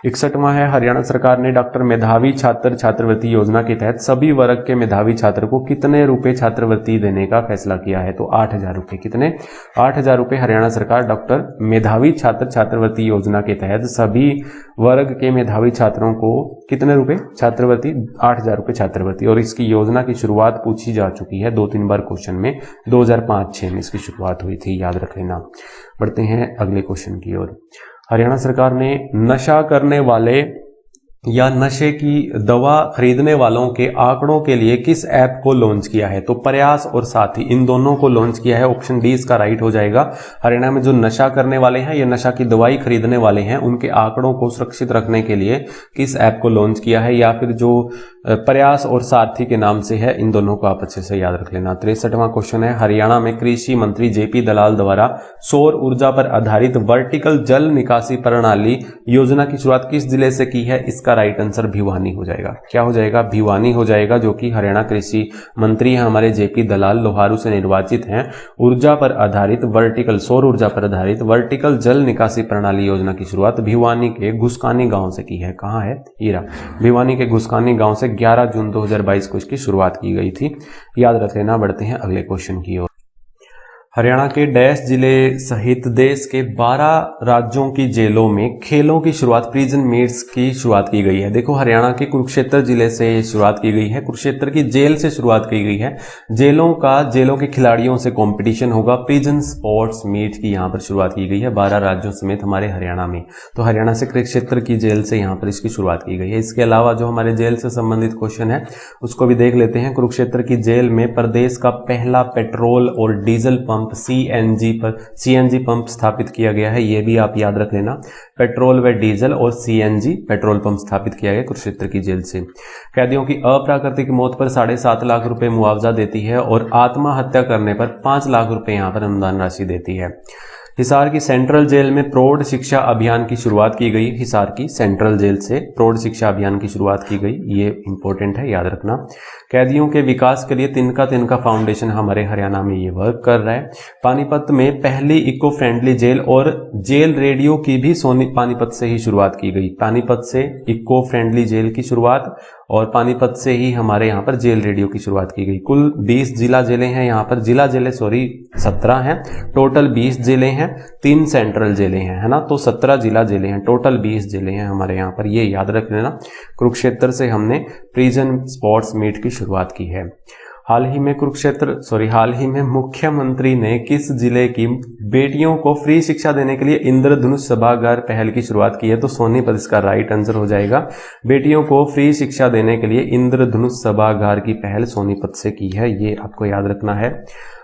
61वां है, हरियाणा सरकार ने डॉक्टर मेधावी छात्र छात्रवृत्ति योजना के तहत सभी वर्ग के मेधावी छात्र को कितने रुपए छात्रवृत्ति देने का फैसला किया है? तो 8,000 रुपए। कितने? 8,000 रुपए हरियाणा सरकार डॉक्टर मेधावी छात्र छात्रवृत्ति योजना के तहत सभी वर्ग के मेधावी छात्रों को कितने रुपए छात्रवृत्ति? 8,000 रुपए छात्रवृत्ति। और इसकी योजना की शुरुआत पूछी जा चुकी है 2-3 बार क्वेश्चन में, 2005-6 में इसकी शुरुआत हुई थी, याद रख लेना। बढ़ते हैं अगले क्वेश्चन की ओर। हरियाणा सरकार ने नशा करने वाले या नशे की दवा खरीदने वालों के आंकड़ों के लिए किस ऐप को लॉन्च किया है? तो प्रयास और साथी, इन दोनों को लॉन्च किया है। ऑप्शन डी इसका राइट हो जाएगा। हरियाणा में जो नशा करने वाले हैं या नशा की दवाई खरीदने वाले हैं उनके आंकड़ों को सुरक्षित रखने के लिए किस ऐप को लॉन्च किया है, या फिर जो प्रयास और सारथी के नाम से है, इन दोनों को आप अच्छे से याद रख लेना। 63वां क्वेश्चन है, हरियाणा में कृषि मंत्री जेपी दलाल द्वारा सौर ऊर्जा पर आधारित वर्टिकल जल निकासी प्रणाली योजना की शुरुआत किस जिले से की है? इसका राइट आंसर भिवानी हो जाएगा। क्या हो जाएगा? भिवानी हो जाएगा, जो कि हरियाणा कृषि मंत्री हैं हमारे जेपी दलाल, लोहारू से निर्वाचित हैं। ऊर्जा पर आधारित वर्टिकल, सौर ऊर्जा पर आधारित वर्टिकल जल निकासी प्रणाली योजना की शुरुआत भिवानी के घुसकानी गांव से की है। कहां है? हीरा। भिवानी के घुसकानी गांव से 11 जून 2022 को इसकी शुरुआत की गई थी, याद रख लेना। बढ़ते हैं अगले क्वेश्चन की ओर। हरियाणा के डैश जिले सहित देश के 12 राज्यों की जेलों में खेलों की शुरुआत, प्रिजन मीट्स की शुरुआत की गई है। देखो, हरियाणा के कुरुक्षेत्र जिले से शुरुआत की गई है, कुरुक्षेत्र की जेल से शुरुआत की गई है। जेलों के खिलाड़ियों से कंपटीशन होगा, प्रिजन स्पोर्ट्स मीट की यहाँ पर शुरुआत की गई है 12 राज्यों समेत हमारे हरियाणा में। तो हरियाणा से कुरुक्षेत्र की जेल से यहाँ पर इसकी शुरुआत की गई है। इसके अलावा जो हमारे जेल से संबंधित क्वेश्चन है उसको भी देख लेते हैं। कुरुक्षेत्र की जेल में प्रदेश का पहला पेट्रोल और डीजल पंप सीएनजी पंप स्थापित किया गया है, ये भी आप याद रख लेना। पेट्रोल व डीजल और सीएनजी पेट्रोल पंप स्थापित किया गया कुरुक्षेत्र की जेल से। कैदियों की अप्राकृतिक मौत पर 7.5 लाख रुपए मुआवजा देती है और आत्महत्या करने पर 5 लाख रुपए यहाँ पर अनुदान राशि देती है। हिसार की सेंट्रल जेल में प्रौढ़ शिक्षा अभियान की शुरुआत की गई। हिसार की सेंट्रल जेल से प्रौढ़ शिक्षा अभियान की शुरुआत की गई, ये इंपॉर्टेंट है, याद रखना। कैदियों के विकास के लिए तिनका फाउंडेशन हमारे हरियाणा में ये वर्क कर रहा है। पानीपत में पहली इको फ्रेंडली जेल और जेल रेडियो की भी पानीपत से ही शुरुआत की गई। पानीपत से इको फ्रेंडली जेल की शुरुआत और पानीपत से ही हमारे यहाँ पर जेल रेडियो की शुरुआत की गई। कुल 20 जिला जेलें हैं यहाँ पर, 17 हैं, टोटल 20 जेलें हैं, 3 सेंट्रल जेलें हैं, है ना। तो 17 जिला जेलें हैं, टोटल 20 जेलें हैं हमारे यहाँ पर, ये याद रख लेना। कुरुक्षेत्र से हमने प्रिजन स्पोर्ट्स मीट की शुरुआत की है। हाल ही में मुख्यमंत्री ने किस जिले की बेटियों को फ्री शिक्षा देने के लिए इंद्रधनुष सभागार पहल की शुरुआत की है? तो सोनीपत इसका राइट आंसर हो जाएगा। बेटियों को फ्री शिक्षा देने के लिए इंद्रधनुष सभागार की पहल सोनीपत से की है, ये आपको याद रखना है।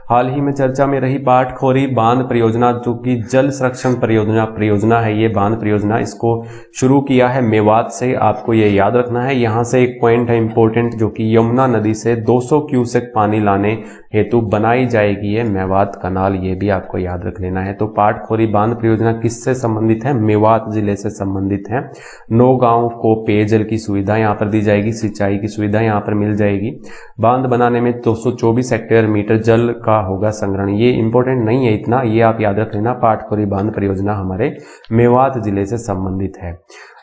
हाल ही में चर्चा में रही पाटखोरी बांध परियोजना, जो कि जल संरक्षण परियोजना है, ये बांध परियोजना इसको शुरू किया है मेवात से, आपको ये याद रखना है। यहाँ से एक पॉइंट है इंपॉर्टेंट, जो कि यमुना नदी से 200 क्यूसेक पानी लाने हेतु बनाई जाएगी ये मेवात कनाल, ये भी आपको याद रख लेना है। तो पाटखोरी बांध परियोजना किससे संबंधित है? मेवात जिले से संबंधित है। 9 गांव को पेयजल की सुविधा यहाँ पर दी जाएगी, सिंचाई की सुविधा यहाँ पर मिल जाएगी। बांध बनाने में 224 हेक्टेयर मीटर जल का होगा संग्रहण, ये इंपॉर्टेंट नहीं है इतना, ये आप याद रख लेना। पाटखोरी बांध परियोजना हमारे मेवात जिले से संबंधित है।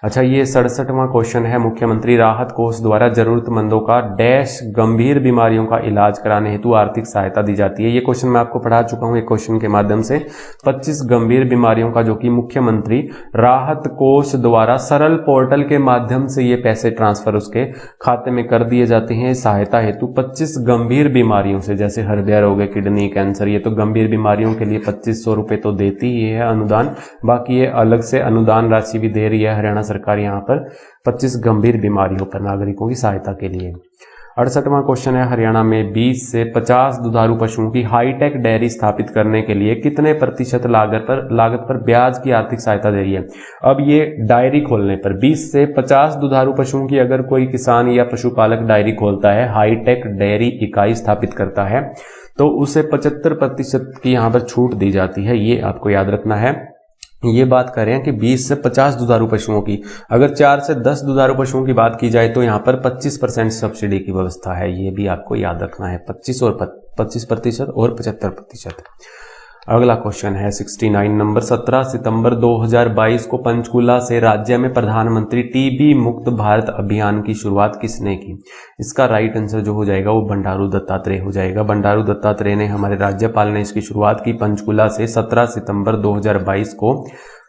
अच्छा, ये 67वां क्वेश्चन है। मुख्यमंत्री राहत कोष द्वारा जरूरतमंदों का डैश गंभीर बीमारियों का इलाज कराने हेतु आर्थिक सहायता दी जाती है। ये क्वेश्चन मैं आपको पढ़ा चुका हूं एक क्वेश्चन के माध्यम से। 25 गंभीर बीमारियों का, जो कि मुख्यमंत्री राहत कोष द्वारा सरल पोर्टल के माध्यम से ये पैसे ट्रांसफर उसके खाते में कर दिए जाते हैं सहायता हेतु। 25 गंभीर बीमारियों से, जैसे हृदय रोग, किडनी कैंसर, ये तो गंभीर बीमारियों के लिए 2500 रुपये तो देती ही है अनुदान, बाकी ये अलग से अनुदान राशि भी दे रही है हरियाणा सरकार यहाँ पर 25 गंभीर बीमारियों पर नागरिकों की सहायता के लिए। 68वां क्वेश्चन है, हरियाणा में 20 से 50 दुधारू पशुओं की हाईटेक डेयरी स्थापित करने के लिए कितने प्रतिशत लागत पर ब्याज की आर्थिक सहायता दे रही है? अब ये डायरी खोलने पर 20 से 50 दुधारू पशुओं की अगर कोई किसान या पशुपालक डायरी खोलता है, हाईटेक डेयरी इकाई स्थापित करता है, तो उसे 75% की यहाँ पर छूट दी जाती है, ये आपको याद रखना है। ये बात कर रहे हैं कि 20 से 50 दुधारू पशुओं की, अगर 4 से 10 दुधारू पशुओं की बात की जाए तो यहाँ पर 25% सब्सिडी की व्यवस्था है, ये भी आपको याद रखना है। 25% और 75%। अगला क्वेश्चन है 69 नंबर। 17 सितंबर 2022 को पंचकुला से राज्य में प्रधानमंत्री टीबी मुक्त भारत अभियान की शुरुआत किसने की? इसका राइट आंसर जो हो जाएगा वो बंडारू दत्तात्रेय हो जाएगा। बंडारू दत्तात्रेय ने, हमारे राज्यपाल ने इसकी शुरुआत की पंचकुला से 17 सितंबर 2022 को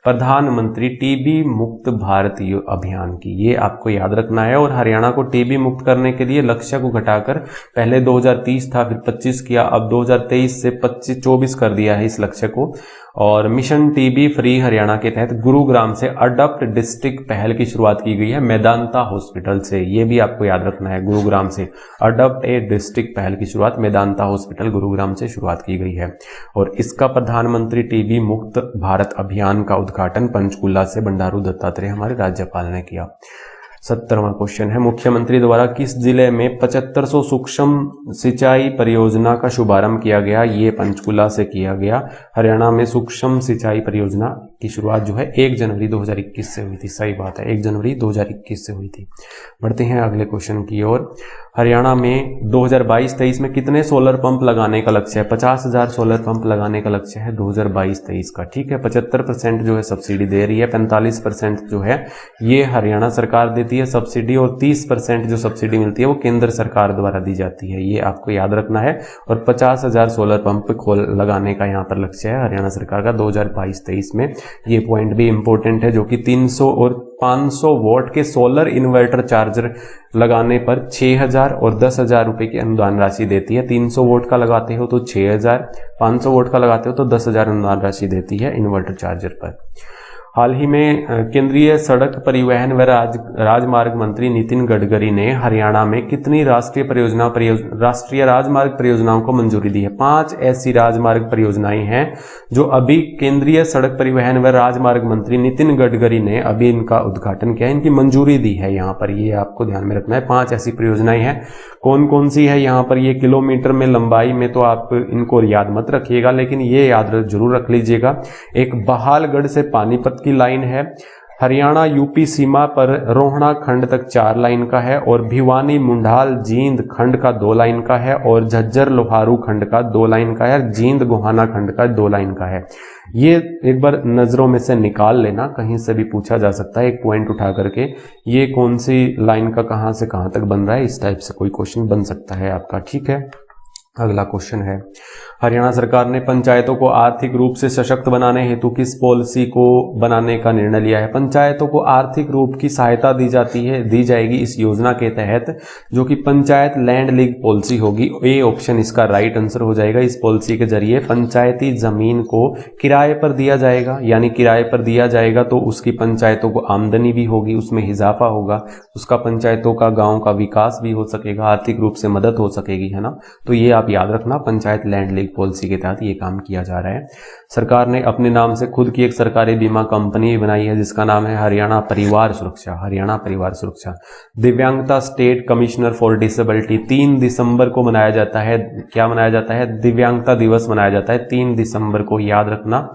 प्रधानमंत्री टीबी मुक्त भारत अभियान की, ये आपको याद रखना है। और हरियाणा को टीबी मुक्त करने के लिए लक्ष्य को घटाकर पहले 2030 था, फिर 25 किया, अब 2023 से 24 कर दिया है इस लक्ष्य को। और मिशन टीबी फ्री हरियाणा के तहत गुरुग्राम से अडॉप्ट डिस्ट्रिक्ट पहल की शुरुआत की गई है मेदांता हॉस्पिटल से, ये भी आपको याद रखना है। गुरुग्राम से अडॉप्ट ए डिस्ट्रिक्ट पहल की शुरुआत मेदांता हॉस्पिटल गुरुग्राम से शुरुआत की गई है। और इसका प्रधानमंत्री टीबी मुक्त भारत अभियान का उद्घाटन पंचकुला से बंडारू दत्तात्रेय हमारे राज्यपाल ने किया। 70वां क्वेश्चन है, मुख्यमंत्री द्वारा किस जिले में 7500 सूक्ष्म सिंचाई परियोजना का शुभारंभ किया गया? ये पंचकुला से किया गया। हरियाणा में सूक्ष्म सिंचाई परियोजना की शुरुआत जो है 1 जनवरी 2021 से हुई थी। सही बात है, 1 जनवरी 2021 से हुई थी। बढ़ते हैं अगले क्वेश्चन की ओर। हरियाणा में 2022-23 में कितने सोलर पंप लगाने का लक्ष्य है? 50,000 सोलर पंप लगाने का लक्ष्य है 2022-23 का, ठीक है। 75% जो है सब्सिडी दे रही है, 45% जो है ये हरियाणा सरकार देती है सब्सिडी, और 30% जो सब्सिडी मिलती है वो केंद्र सरकार द्वारा दी जाती है, ये आपको याद रखना है। और 50,000 सोलर पंप लगाने का यहाँ पर लक्ष्य है हरियाणा सरकार का 2022-23 में। ये पॉइंट भी इंपॉर्टेंट है, जो कि 300 और 500 वोल्ट के सोलर इन्वर्टर चार्जर लगाने पर 6,000 और 10,000 रुपए की अनुदान राशि देती है। 300 वोल्ट का लगाते हो तो 6,000, 500 वोल्ट का लगाते हो तो 10,000 अनुदान राशि देती है इन्वर्टर चार्जर पर। हाल ही में केंद्रीय सड़क परिवहन व राजमार्ग मंत्री नितिन गडकरी ने हरियाणा में कितनी राष्ट्रीय राजमार्ग परियोजनाओं को मंजूरी दी है? 5 ऐसी राजमार्ग परियोजनाएं हैं जो अभी केंद्रीय सड़क परिवहन व राजमार्ग मंत्री नितिन गडकरी ने अभी इनका उद्घाटन किया, इनकी मंजूरी दी है यहाँ पर, ये आपको ध्यान में रखना है। 5 ऐसी परियोजनाएं हैं। कौन कौन सी है यहाँ पर? ये किलोमीटर में लंबाई में तो आप इनको याद मत रखिएगा, लेकिन ये याद जरूर रख लीजिएगा। एक बहालगढ़ से पानीपत की लाइन है, हरियाणा यूपी सीमा पर रोहणा खंड तक 4 लाइन का है और भिवानी मुंडाल जींद खंड का 2 लाइन का है और झज्जर लोहारू खंड का 2 लाइन का है, जींद गोहाना खंड का 2 लाइन का है। ये एक बार नजरों में से निकाल लेना, कहीं से भी पूछा जा सकता है एक पॉइंट उठा करके, ये कौन सी लाइन का कहां से कहां तक बन रहा है, इस टाइप से कोई क्वेश्चन बन सकता है आपका। ठीक है, अगला क्वेश्चन है, हरियाणा सरकार ने पंचायतों को आर्थिक रूप से सशक्त बनाने हेतु किस पॉलिसी को बनाने का निर्णय लिया है। पंचायतों को आर्थिक रूप की सहायता दी जाएगी इस योजना के तहत, जो कि पंचायत लैंड लीग पॉलिसी होगी। ए ऑप्शन इसका राइट आंसर हो जाएगा। इस पॉलिसी के जरिए पंचायती जमीन को किराए पर दिया जाएगा, यानी किराए पर दिया जाएगा तो उसकी पंचायतों को आमदनी भी होगी, उसमें इजाफा होगा, उसका पंचायतों का गाँव का विकास भी हो सकेगा, आर्थिक रूप से मदद हो सकेगी, है ना। तो ये आप याद रखना, पंचायत लैंड लीग पॉलिसी के तहत ये काम किया जा रहा है। सरकार ने अपने नाम से खुद की एक सरकारी बीमा कंपनी बनाई है जिसका नाम है हरियाणा परिवार सुरक्षा। हरियाणा परिवार सुरक्षा। दिव्यांगता स्टेट कमिश्नर फॉर डिसेबिलिटी 3 दिसंबर को मनाया जाता है। क्या मनाया जाता है? दिव्यांगता दिवस मनाया जाता है 3 दिसंबर को, याद रखना।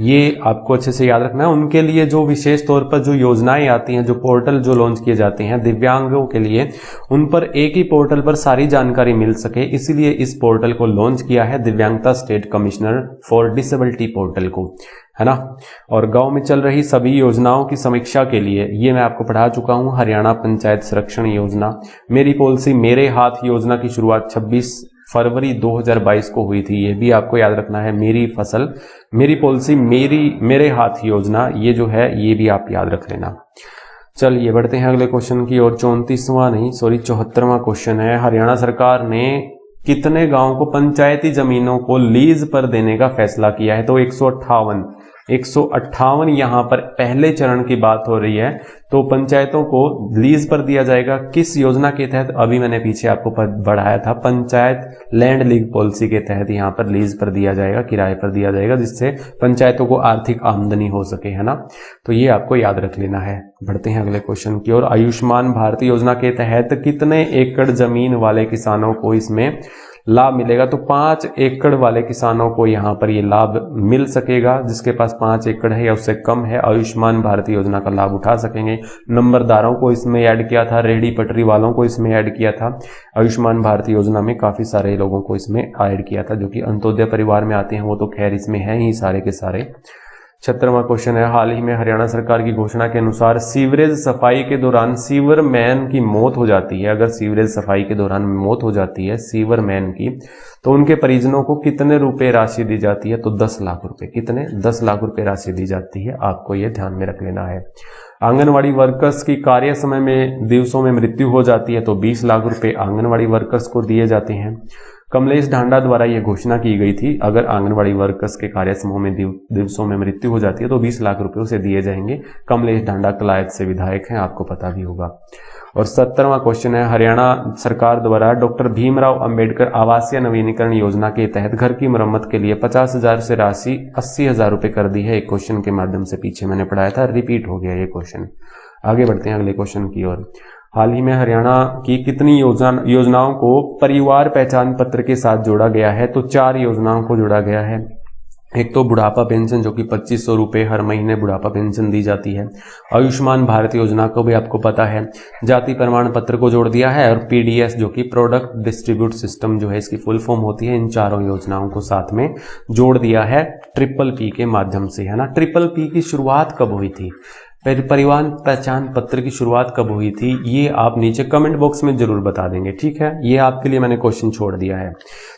ये आपको अच्छे से याद रखना है। उनके लिए जो विशेष तौर पर जो योजनाएं आती हैं, जो पोर्टल जो लॉन्च किए जाते हैं दिव्यांगों के लिए, उन पर एक ही पोर्टल पर सारी जानकारी मिल सके, इसीलिए इस पोर्टल को लॉन्च किया है, दिव्यांगता state commissioner for disability portal को, है ना। और गांव में चल रही सभी योजनाओं की समीक्षा के लिए, ये मैं आपको पढ़ा चुका हूं, हरियाणा पंचायत संरक्षण योजना, मेरी पॉलिसी मेरे हाथ योजना की शुरुआत 26 फरवरी 2022 को हुई थी। ये भी आपको याद रखना है। मेरी फसल, मेरी पॉलिसी, मेरे हाथ योजना, ये जो है ये भी आप याद रख लेना। चलिए बढ़ते हैं अगले क्वेश्चन की ओर। 74वां क्वेश्चन है, हरियाणा सरकार ने कितने गांवों को पंचायती जमीनों को लीज पर देने का फैसला किया है? तो 158 यहाँ पर पहले चरण की बात हो रही है। तो पंचायतों को लीज पर दिया जाएगा किस योजना के तहत? अभी मैंने पीछे आपको बढ़ाया था, पंचायत लैंड लीग पॉलिसी के तहत यहाँ पर लीज पर दिया जाएगा, किराए पर दिया जाएगा, जिससे पंचायतों को आर्थिक आमदनी हो सके, है ना। तो ये आपको याद रख लेना है। बढ़ते हैं अगले क्वेश्चन की ओर। आयुष्मान भारत योजना के तहत कितने एकड़ जमीन वाले किसानों को इसमें लाभ मिलेगा? तो 5 एकड़ वाले किसानों को यहाँ पर ये लाभ मिल सकेगा। जिसके पास 5 एकड़ है या उससे कम है, आयुष्मान भारत योजना का लाभ उठा सकेंगे। नंबरदारों को इसमें ऐड किया था, रेहड़ी पटरी वालों को इसमें ऐड किया था। आयुष्मान भारत योजना में काफी सारे लोगों को इसमें ऐड किया था जो कि अंत्योदय परिवार में आते हैं, वो तो खैर इसमें है ही सारे के सारे। 76वां क्वेश्चन है, हाल ही में हरियाणा सरकार की घोषणा के अनुसार सीवरेज सफाई के दौरान सीवरमैन की मौत हो जाती है। अगर सीवरेज सफाई के दौरान मौत हो जाती है सीवरमैन की, तो उनके परिजनों को कितने रुपए राशि दी जाती है? तो 10 लाख रुपए। कितने? 10 लाख रुपए राशि दी जाती है। आपको यह ध्यान में रख लेना है। आंगनवाड़ी वर्कर्स की कार्य समय में दिवसों में मृत्यु हो जाती है तो 20 लाख रुपए आंगनवाड़ी वर्कर्स को दिए जाते हैं। कमलेश ढांडा द्वारा यह घोषणा की गई थी, अगर आंगनवाड़ी वर्कर्स के कार्य समूह में दिवसों में मृत्यु हो जाती है तो 20 लाख रुपए उसे दिए जाएंगे। कमलेश ढांडा कलायत से विधायक हैं, आपको पता भी होगा। और 70वां क्वेश्चन है, हरियाणा सरकार द्वारा डॉक्टर भीमराव अंबेडकर आवासीय नवीनीकरण योजना के तहत घर की मरम्मत के लिए 50,000 से राशि 80,000 रुपए कर दी है। एक क्वेश्चन के माध्यम से पीछे मैंने पढ़ाया था, रिपीट हो गया ये क्वेश्चन। आगे बढ़ते हैं अगले क्वेश्चन की ओर। हाल ही में हरियाणा की कितनी योजनाओं को परिवार पहचान पत्र के साथ जोड़ा गया है? तो 4 योजनाओं को जोड़ा गया है। एक तो बुढ़ापा पेंशन जो कि 2500 रुपये हर महीने बुढ़ापा पेंशन दी जाती है। आयुष्मान भारत योजना को भी आपको पता है। जाति प्रमाण पत्र को जोड़ दिया है। और पीडीएस जो कि प्रोडक्ट डिस्ट्रीब्यूट सिस्टम जो है, इसकी फुल फॉर्म होती है। इन चारों योजनाओं को साथ में जोड़ दिया है PPP के माध्यम से, है ना। PPP की शुरुआत कब हुई थी? परिवहन पहचान पत्र की शुरुआत कब हुई थी? ये आप नीचे कमेंट बॉक्स में जरूर बता देंगे, ठीक है। ये आपके लिए मैंने क्वेश्चन छोड़ दिया है।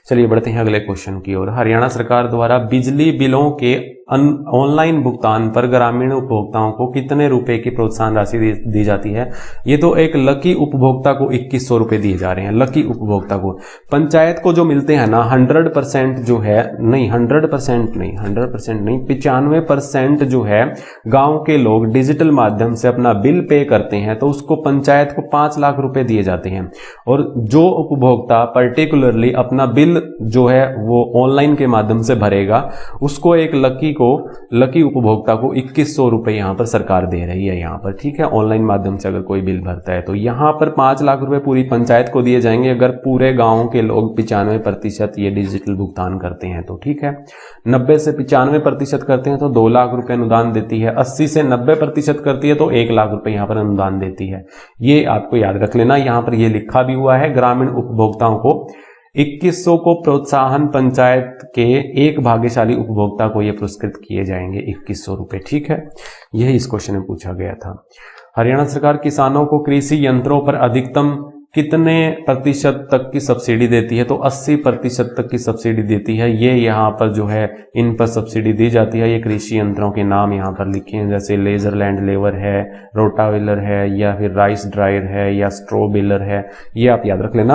चलिए बढ़ते हैं अगले क्वेश्चन की ओर। हरियाणा सरकार द्वारा बिजली बिलों के ऑनलाइन भुगतान पर ग्रामीण उपभोक्ताओं को कितने रुपए की प्रोत्साहन राशि दी जाती है? ये तो एक लकी उपभोक्ता को 2100 रुपए दिए जा रहे हैं। लकी उपभोक्ता को, पंचायत को जो मिलते हैं ना 100% जो है, नहीं 100% नहीं, 100% नहीं, 95% जो है गांव के लोग डिजिटल माध्यम से अपना बिल पे करते हैं, तो उसको पंचायत को 5 लाख रुपए दिए जाते हैं। और जो उपभोक्ता पर्टिकुलरली अपना बिल जो है वो ऑनलाइन के माध्यम से भरेगा, उसको एक लकी लकी उपभोक्ता को 2100 रुपए यहाँ पर सरकार दे रही है यहाँ पर, ठीक है, ऑनलाइन माध्यम से अगर कोई बिल भरता है तो यहाँ पर 5 लाख रुपए पूरी पंचायत को दिए जाएंगे अगर पूरे गाँव के लोग 95% ये डिजिटल भुगतान करते हैं तो, ठीक है। 90 से 95% करते हैं तो 2 लाख रुपए अनुदान देती है, 80 से 90% करती है तो 1 लाख रुपए यहाँ पर अनुदान देती है। ये आपको याद रख लेना, यहाँ पर ये लिखा भी हुआ है, ग्रामीण उपभोक्ताओं को 2100 को प्रोत्साहन पंचायत के एक भाग्यशाली उपभोक्ता को ये पुरस्कृत किए जाएंगे 2100 रुपए, ठीक है। यही इस क्वेश्चन में पूछा गया था। हरियाणा सरकार किसानों को कृषि यंत्रों पर अधिकतम कितने प्रतिशत तक की सब्सिडी देती है, तो 80% तक की सब्सिडी देती है। ये यहाँ पर जो है इन पर सब्सिडी दी जाती है। ये कृषि यंत्रों के नाम यहाँ पर लिखे हैं, जैसे लेजर लैंड लेवर है, रोटावेलर है, या फिर राइस ड्रायर है, या स्ट्रो बेलर है। ये आप याद रख लेना।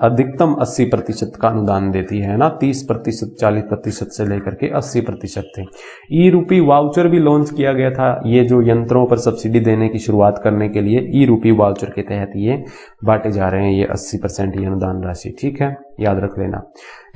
अधिकतम 80% का अनुदान देती है ना, 30%, 40% से लेकर के 80% थे। ई रूपी वाउचर भी लॉन्च किया गया था, ये जो यंत्रों पर सब्सिडी देने की शुरुआत करने के लिए ई रूपी वाउचर के तहत ये बांटे जा रहे हैं ये 80% ये अनुदान राशि, ठीक है, याद रख लेना।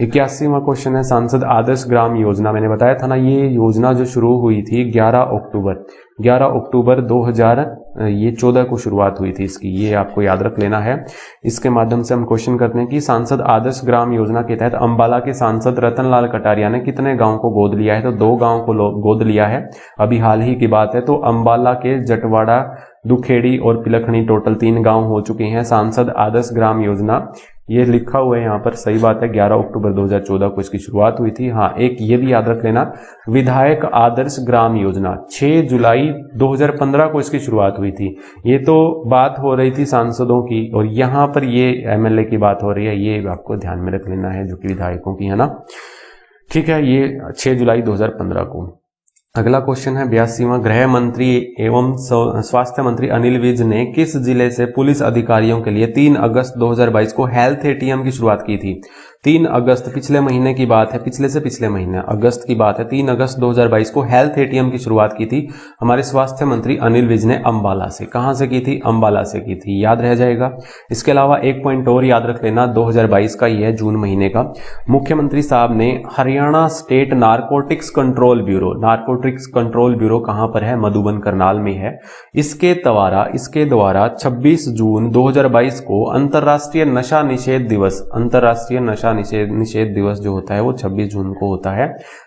81वां क्वेश्चन है, सांसद आदर्श ग्राम योजना, मैंने बताया था ना, ये योजना जो शुरू हुई थी 11 अक्टूबर 2014 को शुरुआत हुई थी इसकी, ये आपको याद रख लेना है। इसके माध्यम से हम क्वेश्चन करते हैं कि सांसद आदर्श ग्राम योजना के तहत अंबाला के सांसद रतनलाल कटारिया ने कितने गांव को गोद लिया है, तो 2 गांव को गोद लिया है, अभी हाल ही की बात है। तो अंबाला के जटवाड़ा, दुखेड़ी और पिलखनी टोटल 3 गांव हो चुके हैं। सांसद आदर्श ग्राम योजना ये लिखा हुआ है यहाँ पर, सही बात है, 11 अक्टूबर 2014 को इसकी शुरुआत हुई थी। हाँ, एक ये भी याद रख लेना, विधायक आदर्श ग्राम योजना 6 जुलाई 2015 को इसकी शुरुआत हुई थी। ये तो बात हो रही थी सांसदों की, और यहाँ पर ये एमएलए की बात हो रही है, ये आपको ध्यान में रख लेना है, जो कि विधायकों की है ना, ठीक है। ये 6 जुलाई 2015 को। अगला क्वेश्चन है 82वां, गृह मंत्री एवं स्वास्थ्य मंत्री अनिल विज ने किस जिले से पुलिस अधिकारियों के लिए 3 अगस्त 2022 को हेल्थ एटीएम की शुरुआत की थी। 3 अगस्त पिछले महीने की बात है, पिछले से पिछले महीने अगस्त की बात है, 3 अगस्त 2022 को हेल्थ एटीएम की शुरुआत की थी हमारे स्वास्थ्य मंत्री अनिल विज ने अंबाला से। कहां से की थी? अंबाला से की थी, याद रह जाएगा। इसके अलावा एक पॉइंट और याद रख लेना, 2022 का ही है, जून महीने का। मुख्यमंत्री साहब ने Haryana state narcotics control bureau कहां पर है? मधुबन करनाल में है। इसके द्वारा 26 जून 2022 को अंतर्राष्ट्रीय नशा निषेध दिवस जो होता है वो 26 जून को होता है।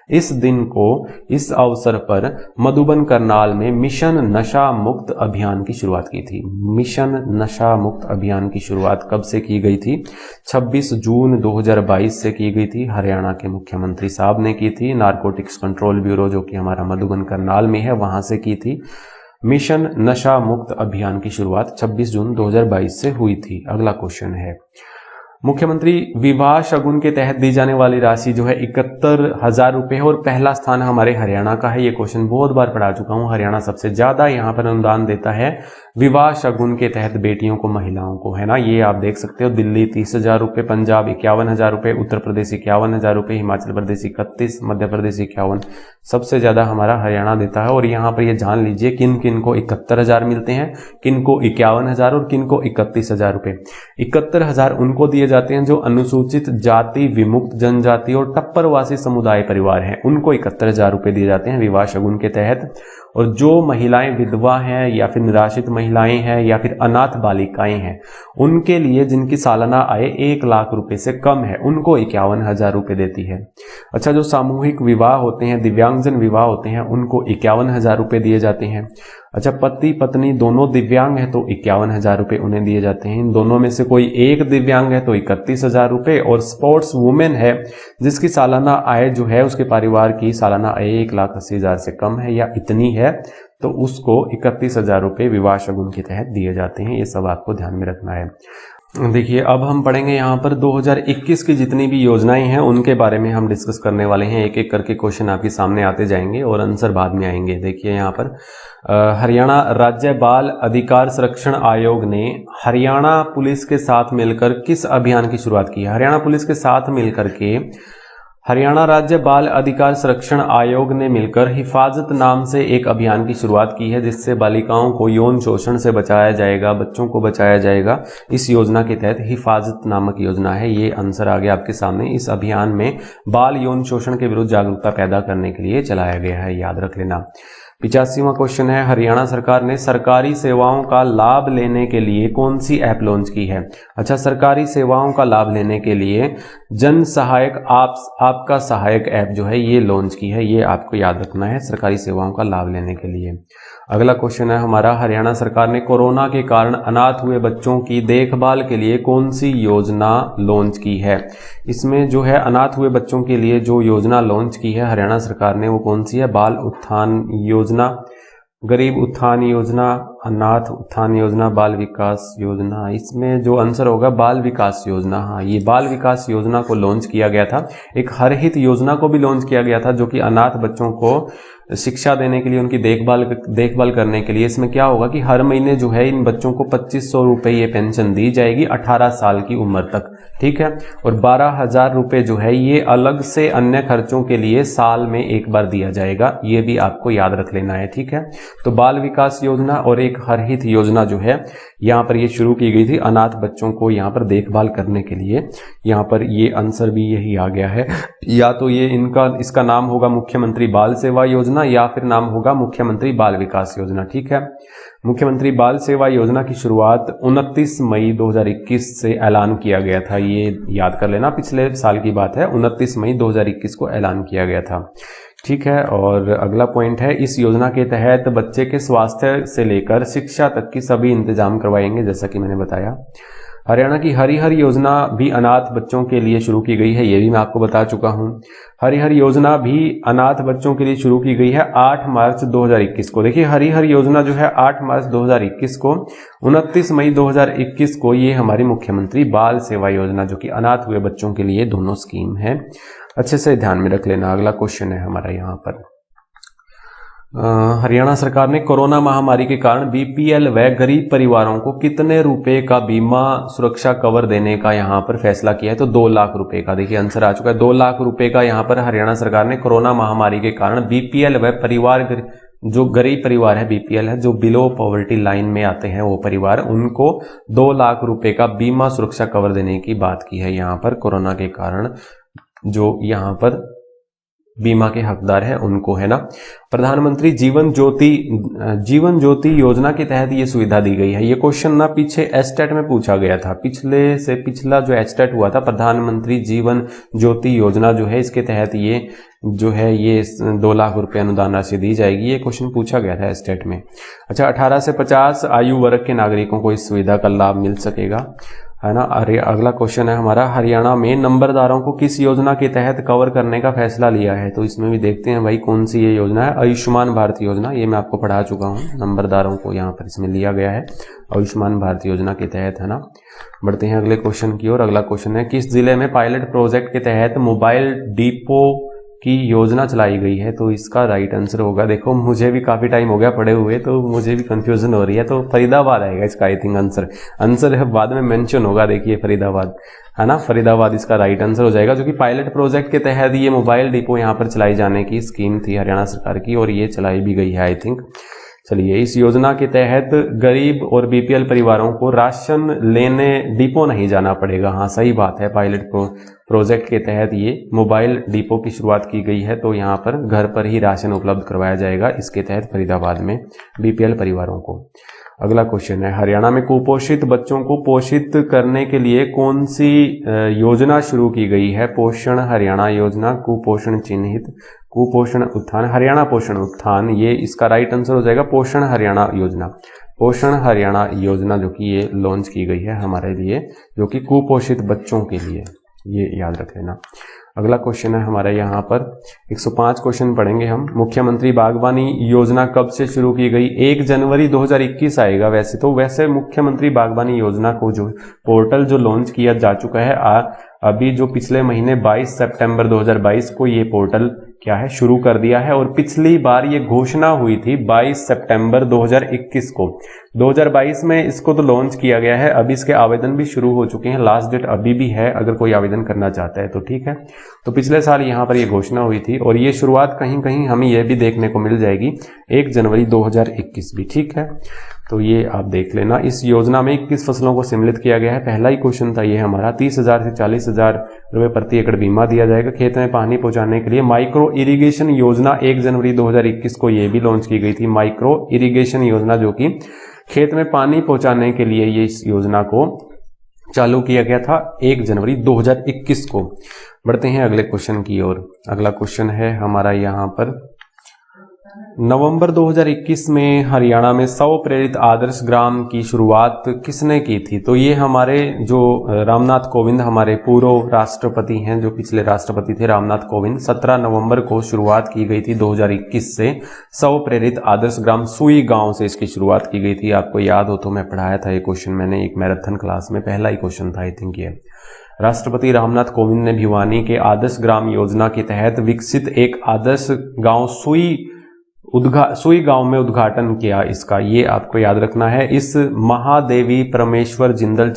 इस दिन को, इस अवसर पर मधुबन करनाल में मिशन नशा मुक्त अभियान की शुरुआत की थी। मिशन नशा मुक्त अभियान की शुरुआत कब से की गई थी? 26 जून 2022 से की गई थी। हरियाणा के मुख्यमंत्री साहब ने की थी। नारकोटिक्स कंट्रोल ब्यूरो जो कि हमारा मधुबन करनाल में है, वहां से की थी। मिशन नशा मुक्त अभियान की शुरुआत 26 जून 2022 से हुई थी। अगला क्वेश्चन है, मुख्यमंत्री विवाह शगुन के तहत दी जाने वाली राशि जो है 71,000 रुपए है, और पहला स्थान हमारे हरियाणा का है। ये क्वेश्चन बहुत बार पढ़ा चुका हूं। हरियाणा सबसे ज्यादा यहाँ पर अनुदान देता है विवाह शगुन के तहत बेटियों को, महिलाओं को, है ना। ये आप देख सकते हो, दिल्ली 30,000 रुपए, पंजाब 51,000 रुपए, उत्तर प्रदेश 51,000 रुपए, हिमाचल प्रदेश 31, मध्य प्रदेश 51, सबसे ज्यादा हमारा हरियाणा देता है। और यहाँ पर ये जान लीजिए किन किन को 71,000 मिलते हैं, किन को 51,000 और किन को 31,000 रुपए। 71,000 उनको दिए जाते हैं जो अनुसूचित जाति, विमुक्त जनजाति और टप्परवासी समुदाय परिवार हैं, उनको 71,000 रुपए दिए जाते हैं विवाह शगुन के तहत। और जो महिलाएं विधवा हैं, या फिर निराश्रित महिलाएं हैं, या फिर अनाथ बालिकाएं हैं, उनके लिए जिनकी सालाना आय 1 लाख रुपए से कम है, उनको 51,000 रुपए देती है। अच्छा, जो सामूहिक विवाह होते हैं, दिव्यांगजन विवाह होते हैं, उनको 51,000 रुपए दिए जाते हैं। अच्छा, पति पत्नी दोनों दिव्यांग है तो 51,000 रुपए उन्हें दिए जाते हैं। इन दोनों में से कोई एक दिव्यांग है तो 31,000 रुपए, और स्पोर्ट्स वुमेन है जिसकी सालाना आय जो है, उसके परिवार की सालाना आय 1,80,000 से कम है या इतनी है, तो उसको 31,000 रुपए विवाह शगुन के तहत दिए जाते हैं। ये सब आपको ध्यान में रखना है। देखिए, अब हम पढ़ेंगे यहाँ पर 2021 की जितनी भी योजनाएं हैं उनके बारे में हम डिस्कस करने वाले हैं। एक एक करके क्वेश्चन आपके सामने आते जाएंगे और आंसर बाद में आएंगे। देखिए यहाँ पर हरियाणा राज्य बाल अधिकार संरक्षण आयोग ने हरियाणा पुलिस के साथ मिलकर किस अभियान की शुरुआत की है? हरियाणा पुलिस के साथ मिलकर के हरियाणा राज्य बाल अधिकार संरक्षण आयोग ने मिलकर हिफाजत नाम से एक अभियान की शुरुआत की है, जिससे बालिकाओं को यौन शोषण से बचाया जाएगा, बच्चों को बचाया जाएगा। इस योजना के तहत हिफाजत नामक योजना है, ये आंसर आ गया आपके सामने। इस अभियान में बाल यौन शोषण के विरुद्ध जागरूकता पैदा करने के लिए चलाया गया है, याद रख लेना। 85वां क्वेश्चन है, हरियाणा सरकार ने सरकारी सेवाओं का लाभ लेने के लिए कौन सी ऐप लॉन्च की है? अच्छा, सरकारी सेवाओं का लाभ लेने के लिए जन सहायक आपका सहायक ऐप जो है ये लॉन्च की है, ये आपको याद रखना है, सरकारी सेवाओं का लाभ लेने के लिए। अगला क्वेश्चन है हमारा, हरियाणा सरकार ने कोरोना के कारण अनाथ हुए बच्चों की देखभाल के लिए कौन सी योजना लॉन्च की है? इसमें जो है अनाथ हुए बच्चों के लिए जो योजना लॉन्च की है हरियाणा सरकार ने, वो कौन सी है? बाल उत्थान योजना, गरीब उत्थान योजना, अनाथ उत्थान योजना, बाल विकास योजना। इसमें जो आंसर होगा बाल विकास योजना। हाँ, ये बाल विकास योजना को लॉन्च किया गया था। एक हरहित योजना को भी लॉन्च किया गया था, जो कि अनाथ बच्चों को शिक्षा देने के लिए, उनकी देखभाल करने के लिए। इसमें क्या होगा कि हर महीने जो है इन बच्चों को 2500 रुपये ये पेंशन दी जाएगी 18 साल की उम्र तक, ठीक है। और 12,000 रुपये जो है ये अलग से अन्य खर्चों के लिए साल में एक बार दिया जाएगा, ये भी आपको याद रख लेना है, ठीक है। तो बाल विकास योजना और एक हरहित योजना जो है यहाँ पर ये शुरू की गई थी अनाथ बच्चों को यहाँ पर देखभाल करने के लिए। यहाँ पर ये आंसर भी यही आ गया है, या तो ये इसका नाम होगा मुख्यमंत्री बाल सेवा योजना, या फिर नाम होगा मुख्यमंत्री बाल विकास योजना, ठीक है। मुख्यमंत्री बाल सेवा योजना की शुरुआत 29 मई 2021 से ऐलान किया गया था, ये याद कर लेना, पिछले साल की बात है, 29 मई 2021 को ऐलान किया गया था, ठीक है। और अगला पॉइंट है, इस योजना के तहत बच्चे के स्वास्थ्य से लेकर शिक्षा तक की सभी इंतजाम करवाएंगे, जैसा कि मैंने बताया। हरियाणा की हरिहर योजना भी अनाथ बच्चों के लिए शुरू की गई है, ये भी मैं आपको बता चुका हूं। हरिहर योजना भी अनाथ बच्चों के लिए शुरू की गई है 8 मार्च 2021 को। देखिए, हरिहर योजना जो है 8 मार्च 2021 को, 29 मई 2021 को ये हमारी मुख्यमंत्री बाल सेवा योजना, जो कि अनाथ हुए बच्चों के लिए दोनों स्कीम है, अच्छे से ध्यान में रख लेना। अगला क्वेश्चन है हमारा यहाँ पर, हरियाणा सरकार ने कोरोना महामारी के कारण बीपीएल व गरीब परिवारों को कितने रुपए का बीमा सुरक्षा कवर देने का यहाँ पर फैसला किया है? तो 2 लाख रुपए का। देखिए आंसर आ चुका है, 2 लाख रुपए का यहाँ पर हरियाणा सरकार ने कोरोना महामारी के कारण बीपीएल व परिवार, जो गरीब परिवार है, बीपीएल है, जो बिलो पॉवर्टी लाइन में आते हैं वो परिवार, उनको 2 लाख रुपए का बीमा सुरक्षा कवर देने की बात की है यहाँ पर। कोरोना के कारण जो यहाँ पर बीमा के हकदार हैं उनको, है ना। प्रधानमंत्री जीवन ज्योति योजना के तहत ये सुविधा दी गई है। ये क्वेश्चन ना पीछे एस्टेट में पूछा गया था, पिछले से पिछला जो एस्टेट हुआ था, प्रधानमंत्री जीवन ज्योति योजना जो है, इसके तहत ये जो है ये 2 लाख रुपए अनुदान राशि दी जाएगी, ये क्वेश्चन पूछा गया था एस्टेट में। अच्छा, 18 से 50 आयु वर्ग के नागरिकों को इस सुविधा का लाभ मिल सकेगा, है ना। अरे अगला क्वेश्चन है हमारा, हरियाणा में नंबरदारों को किस योजना के तहत कवर करने का फैसला लिया है? तो इसमें भी देखते हैं भाई कौन सी ये योजना है। आयुष्मान भारत योजना, ये मैं आपको पढ़ा चुका हूँ, नंबरदारों को यहाँ पर इसमें लिया गया है आयुष्मान भारत योजना के तहत, है ना। बढ़ते हैं अगले क्वेश्चन की ओर। अगला क्वेश्चन है, किस जिले में पायलट प्रोजेक्ट के तहत मोबाइल डिपो की योजना चलाई गई है? तो इसका राइट आंसर होगा, देखो मुझे भी काफी टाइम हो गया पढ़े हुए, तो मुझे भी कंफ्यूजन हो रही है, तो फरीदाबाद आएगा इसका आई थिंक आंसर बाद में मेंशन होगा, देखिए फरीदाबाद, है ना, फरीदाबाद इसका राइट आंसर हो जाएगा, जो कि पायलट प्रोजेक्ट के तहत ये मोबाइल डिपो यहाँ पर चलाई जाने की स्कीम थी हरियाणा सरकार की, और ये चलाई भी गई है आई थिंक। चलिए, इस योजना के तहत गरीब और बीपीएल परिवारों को राशन लेने डिपो नहीं जाना पड़ेगा। हाँ, सही बात है, पायलट प्रोजेक्ट के तहत ये मोबाइल डिपो की शुरुआत की गई है, तो यहाँ पर घर पर ही राशन उपलब्ध करवाया जाएगा इसके तहत फरीदाबाद में बीपीएल परिवारों को। अगला क्वेश्चन है, हरियाणा में कुपोषित बच्चों को पोषित करने के लिए कौन सी योजना शुरू की गई है? पोषण हरियाणा योजना, कुपोषण चिन्हित, कुपोषण उत्थान, हरियाणा पोषण उत्थान, ये इसका राइट आंसर हो जाएगा पोषण हरियाणा योजना। पोषण हरियाणा योजना जो कि ये लॉन्च की गई है हमारे लिए, जो कि कुपोषित बच्चों के लिए, ये याद रख लेना। अगला क्वेश्चन है हमारे यहाँ पर 105 क्वेश्चन पढ़ेंगे हम। मुख्यमंत्री बागवानी योजना कब से शुरू की गई? 1 जनवरी 2021 आएगा वैसे तो। वैसे मुख्यमंत्री बागवानी योजना को जो पोर्टल जो लॉन्च किया जा चुका है अभी जो पिछले महीने 22 सितंबर 2022 को ये पोर्टल क्या है शुरू कर दिया है, और पिछली बार ये घोषणा हुई थी 22 सितंबर 2021 को, 2022 में इसको तो लॉन्च किया गया है, अभी इसके आवेदन भी शुरू हो चुके हैं, लास्ट डेट अभी भी है अगर कोई आवेदन करना चाहता है तो, ठीक है। तो पिछले साल यहाँ पर ये घोषणा हुई थी और ये शुरुआत कहीं कहीं हमें यह भी देखने को मिल जाएगी 1 जनवरी 2021 भी, ठीक है। तो ये आप देख लेना। इस योजना में किस फसलों को सम्मिलित किया गया है, पहला ही क्वेश्चन था ये हमारा। 30,000 से 40,000 रुपये प्रति एकड़ बीमा दिया जाएगा खेत में पानी पहुंचाने के लिए। माइक्रो इरिगेशन योजना 1 जनवरी 2021 को ये भी लॉन्च की गई थी, माइक्रो इरिगेशन योजना, जो कि खेत में पानी पहुंचाने के लिए ये इस योजना को चालू किया गया था 1 जनवरी 2021 को। बढ़ते हैं अगले क्वेश्चन की ओर। अगला क्वेश्चन है हमारा यहाँ पर, नवंबर 2021 में हरियाणा में 100 प्रेरित आदर्श ग्राम की शुरुआत किसने की थी? तो ये हमारे जो रामनाथ कोविंद, हमारे पूर्व राष्ट्रपति हैं, जो पिछले राष्ट्रपति थे रामनाथ कोविंद, 17 नवंबर को शुरुआत की गई थी 2021 से 100 प्रेरित आदर्श ग्राम सुई गांव से इसकी शुरुआत की गई थी। आपको याद हो तो मैं पढ़ाया था ये क्वेश्चन, मैंने एक मैराथन क्लास में, पहला ही क्वेश्चन था आई थिंक ये। राष्ट्रपति रामनाथ कोविंद ने भिवानी के आदर्श ग्राम योजना के तहत विकसित एक आदर्श गांव सुई गांव में उद्घाटन किया इसका, ये आपको याद रखना है। इस महादेवी परमेश्वर जिंदल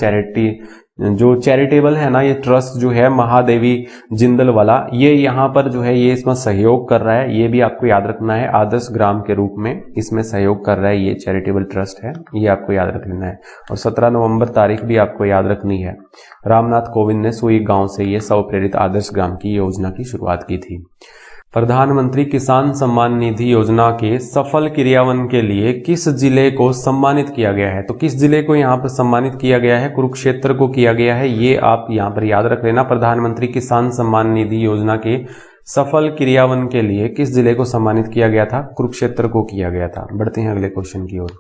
जो चैरिटेबल है ना, ये ट्रस्ट जो है महादेवी जिंदल वाला, ये यहाँ पर जो है ये इसमें सहयोग कर रहा है, ये भी आपको याद रखना है। आदर्श ग्राम के रूप में इसमें सहयोग कर रहा है, ये चैरिटेबल ट्रस्ट है, ये आपको याद रख लेना है। और 17 नवंबर तारीख भी आपको याद रखनी है। रामनाथ कोविंद ने सुई गांव से ये 100 प्रेरित आदर्श ग्राम की योजना की शुरुआत की थी। प्रधानमंत्री किसान सम्मान निधि योजना के सफल क्रियान्वयन के लिए किस जिले को सम्मानित किया गया है? तो किस जिले को यहाँ पर सम्मानित किया गया है? कुरुक्षेत्र को किया गया है, ये आप यहाँ पर याद रख लेना। प्रधानमंत्री किसान सम्मान निधि योजना के सफल क्रियान्वयन के लिए किस जिले को सम्मानित किया गया था? कुरुक्षेत्र को किया गया था। बढ़ते हैं अगले क्वेश्चन की ओर।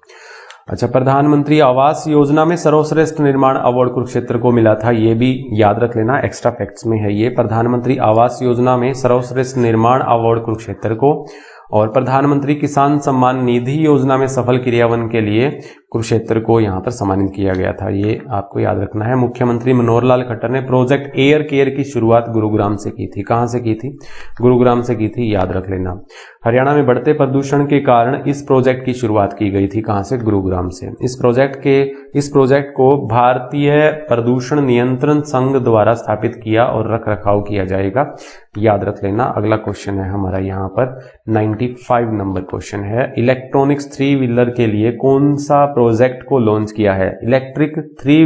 अच्छा, प्रधानमंत्री आवास योजना में सर्वश्रेष्ठ निर्माण अवार्ड कुरुक्षेत्र को मिला था, ये भी याद रख लेना, एक्स्ट्रा फैक्ट्स में है ये। प्रधानमंत्री आवास योजना में सर्वश्रेष्ठ निर्माण अवार्ड कुरुक्षेत्र को, और प्रधानमंत्री किसान सम्मान निधि योजना में सफल क्रियान्वयन के लिए कुरुक्षेत्र को यहाँ पर सम्मानित किया गया था, ये आपको याद रखना है। मुख्यमंत्री मनोहर लाल खट्टर ने प्रोजेक्ट एयर केयर की शुरुआत गुरुग्राम से की थी। कहाँ से की थी? गुरुग्राम से की थी, याद रख लेना। हरियाणा में बढ़ते प्रदूषण के कारण इस प्रोजेक्ट की शुरुआत की गई थी, कहाँ से? गुरुग्राम से। इस प्रोजेक्ट को भारतीय प्रदूषण नियंत्रण संघ द्वारा स्थापित किया और रख रखाव किया जाएगा, याद रख लेना। अगला क्वेश्चन है हमारा यहाँ पर 95 नंबर क्वेश्चन है। इलेक्ट्रॉनिक्स 3 व्हीलर के लिए कौन सा प्रोजेक्ट को लॉन्च किया है? इलेक्ट्रिक 3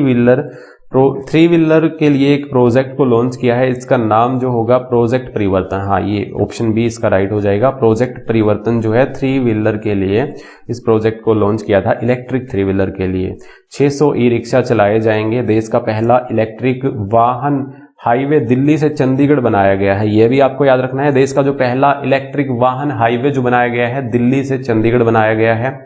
व्हीलर के लिए एक प्रोजेक्ट को लॉन्च किया है, इसका नाम जो होगा प्रोजेक्ट परिवर्तन। हाँ, ये ऑप्शन बी इसका राइट हो जाएगा। प्रोजेक्ट परिवर्तन जो है 3 व्हीलर के लिए इस प्रोजेक्ट को लॉन्च किया था, इलेक्ट्रिक 3 व्हीलर के लिए। 600 ई रिक्शा चलाए जाएंगे। देश का पहला इलेक्ट्रिक वाहन हाईवे दिल्ली से चंडीगढ़ बनाया गया है, यह भी आपको याद रखना है। देश का जो पहला इलेक्ट्रिक वाहन हाईवे जो बनाया गया है दिल्ली से चंडीगढ़ बनाया गया है।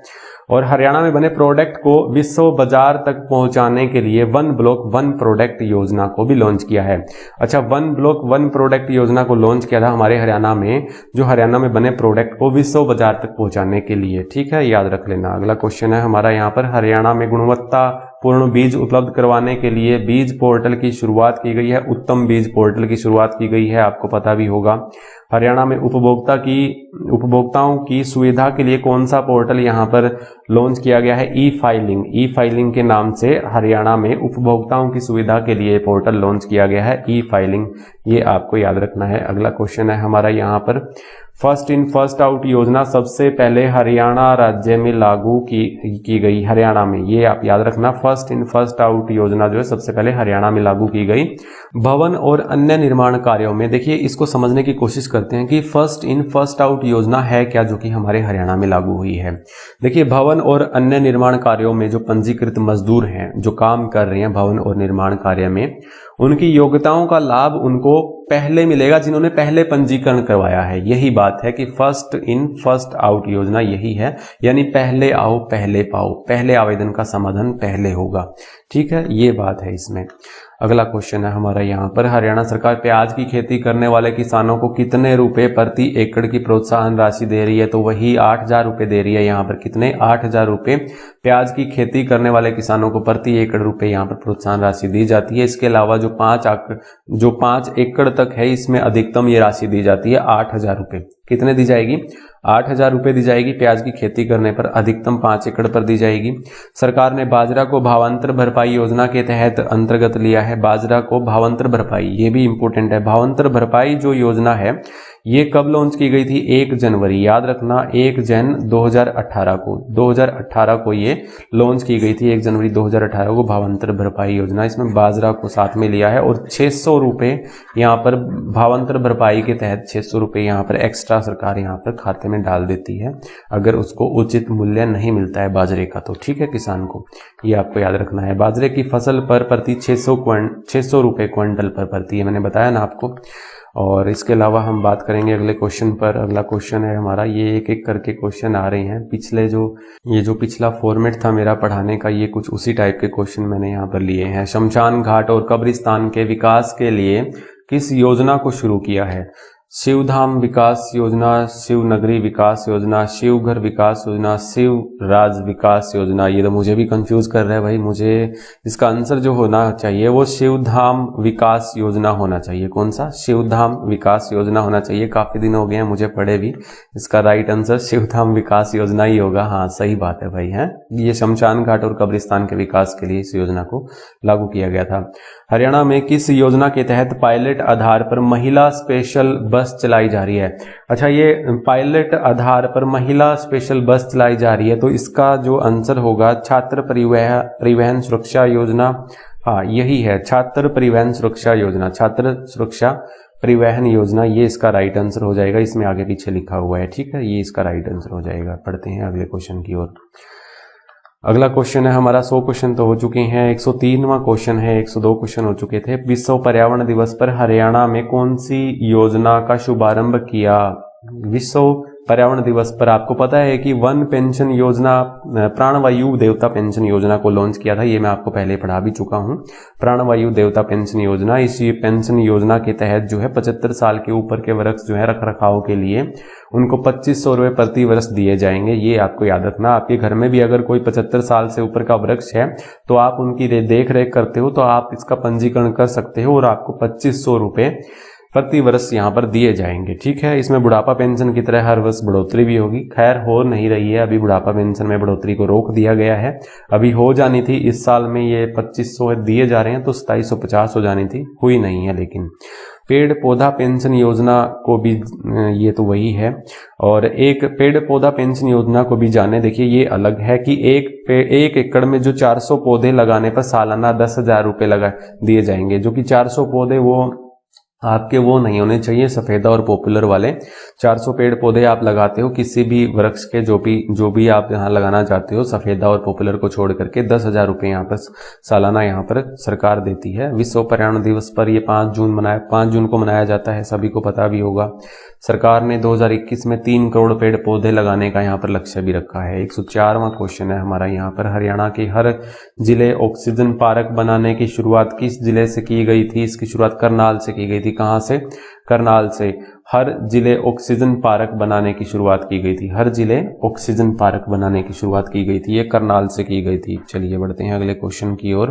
और हरियाणा में बने प्रोडक्ट को विश्व बाजार तक पहुंचाने के लिए 1 ब्लॉक 1 प्रोडक्ट योजना को भी लॉन्च किया है। अच्छा, 1 ब्लॉक 1 प्रोडक्ट योजना को लॉन्च किया था हमारे हरियाणा में, जो हरियाणा में बने प्रोडक्ट को विश्व बाजार तक पहुंचाने के लिए, ठीक है, याद रख लेना। अगला क्वेश्चन है हमारा यहाँ पर, हरियाणा में गुणवत्तापूर्ण बीज उपलब्ध करवाने के लिए बीज पोर्टल की शुरुआत की गई है। उत्तम बीज पोर्टल की शुरुआत की गई है, आपको पता भी होगा। हरियाणा में उपभोक्ताओं की सुविधा के लिए कौन सा पोर्टल यहाँ पर लॉन्च किया गया है? ई फाइलिंग के नाम से हरियाणा में उपभोक्ताओं की सुविधा के लिए पोर्टल लॉन्च किया गया है, ई फाइलिंग, ये आपको याद रखना है। अगला क्वेश्चन है हमारा यहाँ पर, फर्स्ट इन फर्स्ट आउट योजना सबसे पहले हरियाणा राज्य में लागू की गई, हरियाणा में, ये आप याद रखना। फर्स्ट इन फर्स्ट आउट योजना जो है सबसे पहले हरियाणा में लागू की गई। भवन और अन्य निर्माण कार्यों में, देखिए इसको समझने की कोशिश करते हैं कि फर्स्ट इन फर्स्ट आउट योजना है क्या, जो कि हमारे हरियाणा में लागू हुई है। देखिए, भवन और अन्य निर्माण कार्यों में जो पंजीकृत मजदूर हैं, जो काम कर रहे हैं भवन और निर्माण कार्य में, उनकी योग्यताओं का लाभ उनको पहले मिलेगा जिन्होंने पहले पंजीकरण करवाया है। यही बात है कि फर्स्ट इन फर्स्ट आउट योजना यही है, यानी पहले आओ पहले पाओ, पहले आवेदन का समाधान पहले होगा, ठीक है, ये बात है इसमें। अगला क्वेश्चन है हमारा यहाँ पर, हरियाणा सरकार प्याज की खेती करने वाले किसानों को कितने रुपए प्रति एकड़ की प्रोत्साहन राशि दे रही है? तो वही 8,000 रुपए दे रही है यहाँ पर। कितने? 8,000 रुपए प्याज की खेती करने वाले किसानों को प्रति एकड़ रुपए यहाँ पर प्रोत्साहन राशि दी जाती है। इसके अलावा जो 5 एकड़ तक है, इसमें अधिकतम ये राशि दी जाती है 8,000 रुपए कितने दी जाएगी? 8,000 रुपये दी जाएगी प्याज की खेती करने पर, अधिकतम 5 एकड़ पर दी जाएगी। सरकार ने बाजरा को भावांतर भरपाई योजना के तहत अंतर्गत लिया है। बाजरा को भावांतर भरपाई, ये भी इंपॉर्टेंट है। भावांतर भरपाई जो योजना है ये कब लॉन्च की गई थी? 1 जनवरी, याद रखना 1 जन 2018 को, 2018 को ये लॉन्च की गई थी, 1 जनवरी 2018 को भावांतर भरपाई योजना। इसमें बाजरा को साथ में लिया है और 600 रुपये यहाँ पर भावांतर भरपाई के तहत 600 रुपये यहाँ पर एक्स्ट्रा सरकार यहाँ पर खाते में डाल देती है अगर उसको उचित मूल्य नहीं मिलता है बाजरे का तो, ठीक है किसान को, ये आपको याद रखना है। बाजरे की फसल पर प्रति 600 रुपये क्विंटल पर प्रति है, मैंने बताया ना आपको। और इसके अलावा हम बात करेंगे अगले क्वेश्चन पर। अगला क्वेश्चन है हमारा, ये एक एक करके क्वेश्चन आ रहे हैं। ये जो पिछला फॉर्मेट था मेरा पढ़ाने का, ये कुछ उसी टाइप के क्वेश्चन मैंने यहाँ पर लिए हैं। शमशान घाट और कब्रिस्तान के विकास के लिए किस योजना को शुरू किया है? शिवधाम विकास योजना, शिव नगरी विकास योजना, शिव घर विकास योजना, शिव राज विकास योजना। ये तो मुझे भी कंफ्यूज कर रहा है भाई। मुझे इसका आंसर जो होना चाहिए वो शिवधाम विकास योजना होना चाहिए। कौन सा? शिवधाम विकास योजना होना चाहिए। काफी दिन हो गए हैं मुझे पढ़े भी, इसका राइट आंसर शिवधाम विकास योजना ही होगा। हाँ सही बात है भाई, है ये शमशान घाट और कब्रिस्तान के विकास के लिए इस योजना को लागू किया गया था। हरियाणा में किस योजना के तहत पायलट आधार पर महिला स्पेशल बस चलाई जा रही है? अच्छा, ये पायलट आधार पर महिला स्पेशल बस चलाई जा रही है तो इसका जो आंसर होगा छात्र परिवहन सुरक्षा योजना। हाँ यही है, छात्र परिवहन सुरक्षा योजना, छात्र सुरक्षा परिवहन योजना, ये इसका राइट आंसर हो जाएगा। इसमें आगे पीछे लिखा हुआ है, ठीक है, ये इसका राइट आंसर हो जाएगा। पढ़ते हैं अगले क्वेश्चन की ओर। अगला क्वेश्चन है हमारा, 100 क्वेश्चन तो हो चुके हैं, 103वां क्वेश्चन है, 102 क्वेश्चन हो चुके थे। विश्व पर्यावरण दिवस पर हरियाणा में कौन सी योजना का शुभारंभ किया? विश्व पर्यावरण दिवस पर आपको पता है कि वन पेंशन योजना, प्राणवायु देवता पेंशन योजना को लॉन्च किया था। ये मैं आपको पहले पढ़ा भी चुका हूँ, प्राणवायु देवता पेंशन योजना। इसी पेंशन योजना के तहत जो है 75 साल के ऊपर के वृक्ष जो है रख रखाव के लिए उनको 2500 रुपये प्रति वर्ष दिए जाएंगे। ये आपको याद रखना। आपके घर में भी अगर कोई 75 साल से ऊपर का वृक्ष है तो आप उनकी देख रेख करते हो तो आप इसका पंजीकरण कर सकते हो और आपको 2500 रुपये प्रति वर्ष यहाँ पर दिए जाएंगे, ठीक है। इसमें बुढ़ापा पेंशन की तरह हर वर्ष बढ़ोतरी भी होगी। खैर हो नहीं रही है अभी, बुढ़ापा पेंशन में बढ़ोतरी को रोक दिया गया है। अभी हो जानी थी, इस साल में ये 2500 दिए जा रहे हैं तो 2750 हो जानी थी, हुई नहीं है। लेकिन पेड़ पौधा पेंशन योजना को भी, ये तो वही है। और एक पेड़ पौधा पेंशन योजना को भी जाने, देखिए ये अलग है कि एक एकड़ में जो 400 पौधे लगाने पर सालाना 10,000 रुपये लगा दिए जाएंगे। जो कि 400 पौधे वो आपके वो नहीं होने चाहिए सफेदा और पॉपुलर वाले। 400 पेड़ पौधे आप लगाते हो किसी भी वृक्ष के, जो भी आप यहाँ लगाना चाहते हो, सफेदा और पॉपुलर को छोड़ करके 10,000 रुपये यहाँ पर सालाना यहाँ पर सरकार देती है। विश्व पर्यावरण दिवस पर ये 5 जून को मनाया जाता है, सभी को पता भी होगा। सरकार ने 2021 में 3 करोड़ पेड़ पौधे लगाने का यहाँ पर लक्ष्य भी रखा है। 104वां क्वेश्चन है हमारा यहाँ पर, हरियाणा के हर जिले ऑक्सीजन पार्क बनाने की शुरुआत किस जिले से की गई थी? इसकी शुरुआत करनाल से की गई थी। कहाँ से? करनाल से। हर जिले ऑक्सीजन पार्क बनाने की शुरुआत की गई थी, हर जिले ऑक्सीजन पार्क बनाने की शुरुआत की गई थी, ये करनाल से की गई थी। चलिए बढ़ते हैं अगले क्वेश्चन की ओर।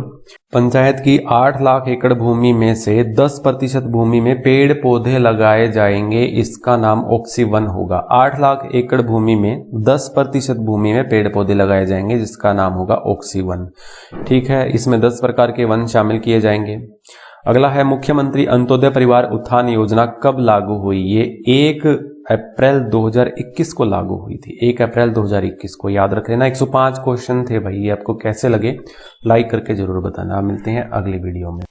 पंचायत की 8 लाख एकड़ भूमि में से 10% भूमि में पेड़ पौधे लगाए जाएंगे, इसका नाम ऑक्सीवन होगा। 8 लाख एकड़ भूमि में 10% भूमि में पेड़ पौधे लगाए जाएंगे जिसका नाम होगा ऑक्सीवन, ठीक है। इसमें 10 प्रकार के वन शामिल किए जाएंगे। अगला है, मुख्यमंत्री अंत्योदय परिवार उत्थान योजना कब लागू हुई? ये 1 अप्रैल 2021 को लागू हुई थी, 1 अप्रैल 2021 को, याद रख लेना। 105 क्वेश्चन थे भाई, ये आपको कैसे लगे लाइक करके जरूर बताना। मिलते हैं अगली वीडियो में।